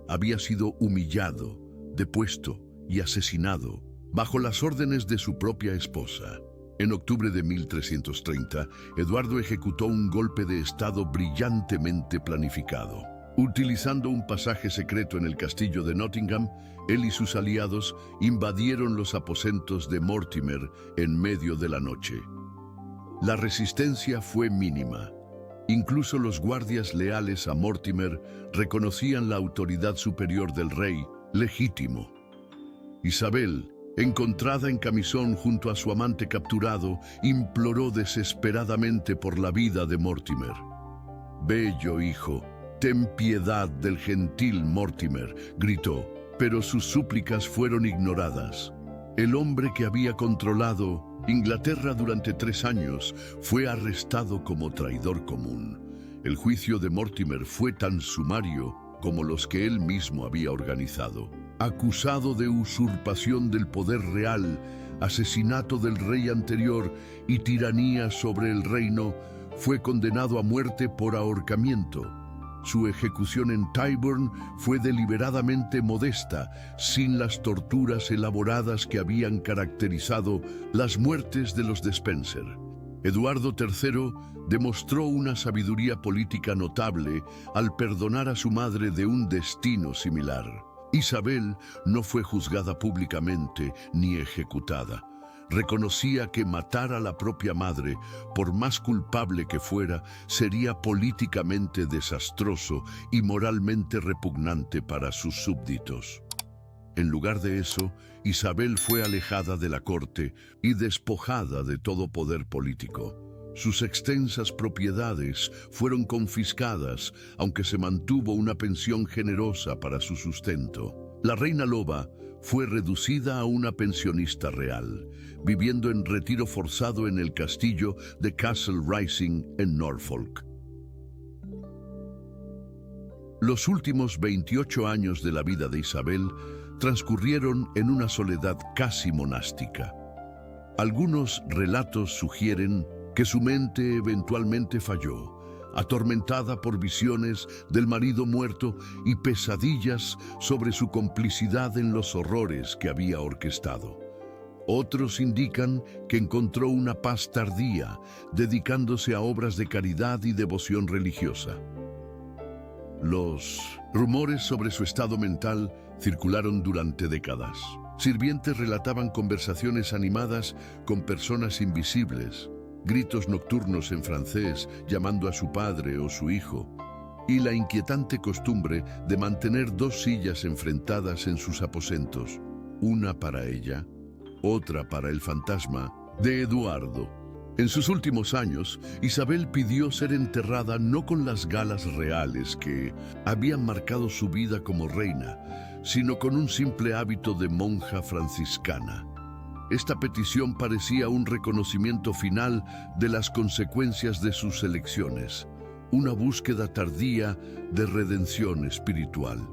había sido humillado, depuesto y asesinado bajo las órdenes de su propia esposa. En octubre de 1330, Eduardo ejecutó un golpe de estado brillantemente planificado. Utilizando un pasaje secreto en el castillo de Nottingham, él y sus aliados invadieron los aposentos de Mortimer en medio de la noche. La resistencia fue mínima. Incluso los guardias leales a Mortimer reconocían la autoridad superior del rey, legítimo. Isabel, encontrada en camisón junto a su amante capturado, imploró desesperadamente por la vida de Mortimer. «Bello hijo, ten piedad del gentil Mortimer», gritó, pero sus súplicas fueron ignoradas. El hombre que había controlado Inglaterra durante 3 años fue arrestado como traidor común. El juicio de Mortimer fue tan sumario como los que él mismo había organizado. Acusado de usurpación del poder real, asesinato del rey anterior y tiranía sobre el reino, fue condenado a muerte por ahorcamiento. Su ejecución en Tyburn fue deliberadamente modesta, sin las torturas elaboradas que habían caracterizado las muertes de los Despenser. Eduardo III demostró una sabiduría política notable al perdonar a su madre de un destino similar. Isabel no fue juzgada públicamente ni ejecutada. Reconocía que matar a la propia madre, por más culpable que fuera, sería políticamente desastroso y moralmente repugnante para sus súbditos. En lugar de eso, Isabel fue alejada de la corte y despojada de todo poder político. Sus extensas propiedades fueron confiscadas, aunque se mantuvo una pensión generosa para su sustento. La reina loba fue reducida a una pensionista real, viviendo en retiro forzado en el castillo de Castle Rising en Norfolk. Los últimos 28 años de la vida de Isabel transcurrieron en una soledad casi monástica. Algunos relatos sugieren que su mente eventualmente falló, atormentada por visiones del marido muerto y pesadillas sobre su complicidad en los horrores que había orquestado. Otros indican que encontró una paz tardía, dedicándose a obras de caridad y devoción religiosa. Los rumores sobre su estado mental circularon durante décadas. Sirvientes relataban conversaciones animadas con personas invisibles, gritos nocturnos en francés llamando a su padre o su hijo, y la inquietante costumbre de mantener 2 sillas enfrentadas en sus aposentos, una para ella, otra para el fantasma, de Eduardo. En sus últimos años, Isabel pidió ser enterrada no con las galas reales que habían marcado su vida como reina, sino con un simple hábito de monja franciscana. Esta petición parecía un reconocimiento final de las consecuencias de sus elecciones, una búsqueda tardía de redención espiritual.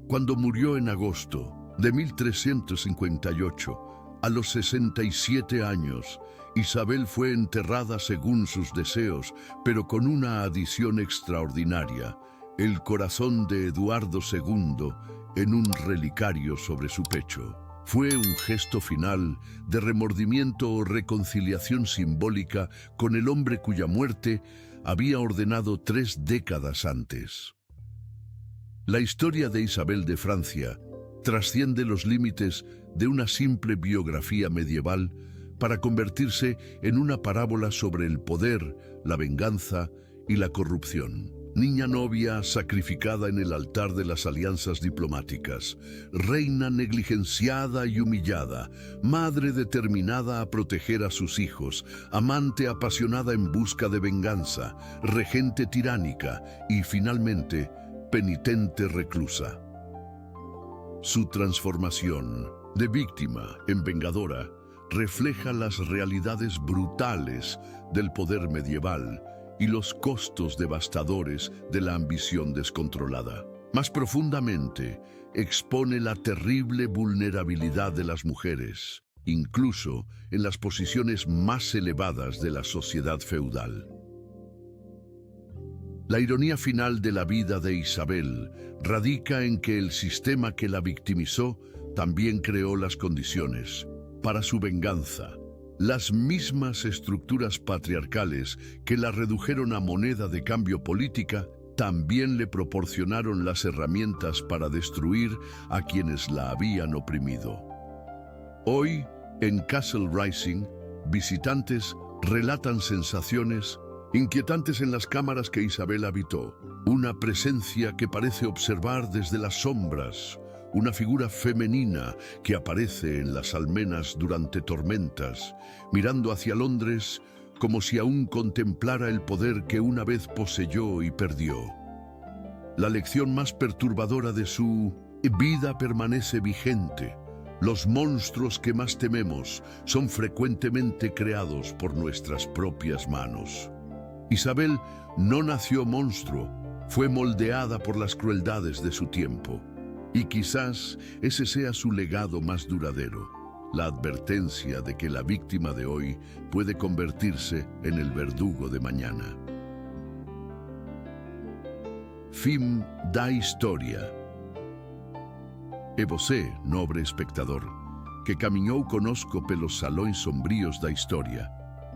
Cuando murió en agosto de 1358, a los 67 años, Isabel fue enterrada según sus deseos, pero con una adición extraordinaria: el corazón de Eduardo II en un relicario sobre su pecho. Fue un gesto final de remordimiento o reconciliación simbólica con el hombre cuya muerte había ordenado 3 décadas antes. La historia de Isabel de Francia trasciende los límites de una simple biografía medieval para convertirse en una parábola sobre el poder, la venganza y la corrupción. Niña novia sacrificada en el altar de las alianzas diplomáticas, reina negligenciada y humillada, madre determinada a proteger a sus hijos, amante apasionada en busca de venganza, regente tiránica y, finalmente, penitente reclusa. Su transformación de víctima en vengadora refleja las realidades brutales del poder medieval y los costos devastadores de la ambición descontrolada. Más profundamente, expone la terrible vulnerabilidad de las mujeres, incluso en las posiciones más elevadas de la sociedad feudal. La ironía final de la vida de Isabel radica en que el sistema que la victimizó también creó las condiciones para su venganza. Las mismas estructuras patriarcales que la redujeron a moneda de cambio política también le proporcionaron las herramientas para destruir a quienes la habían oprimido. Hoy, en Castle Rising, visitantes relatan sensaciones inquietantes en las cámaras que Isabel habitó. Una presencia que parece observar desde las sombras, una figura femenina que aparece en las almenas durante tormentas, mirando hacia Londres como si aún contemplara el poder que una vez poseyó y perdió. La lección más perturbadora de su vida permanece vigente. Los monstruos que más tememos son frecuentemente creados por nuestras propias manos. Isabel no nació monstruo, fue moldeada por las crueldades de su tiempo. Y quizás ese sea su legado más duradero, la advertencia de que la víctima de hoy puede convertirse en el verdugo de mañana. Fin da historia. E você, nobre espectador, que caminhou conosco pelos salões sombrios da história,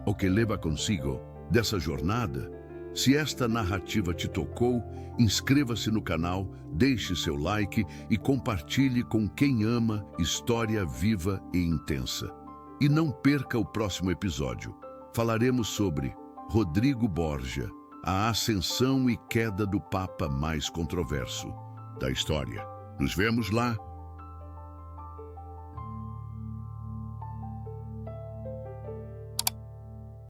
o que leva consigo dessa jornada. Se esta narrativa te tocou, inscreva-se no canal, deixe seu like e compartilhe com quem ama história viva e intensa. E não perca o próximo episódio. Falaremos sobre Rodrigo Borgia, a ascensão e queda do Papa mais controverso da história. Nos vemos lá.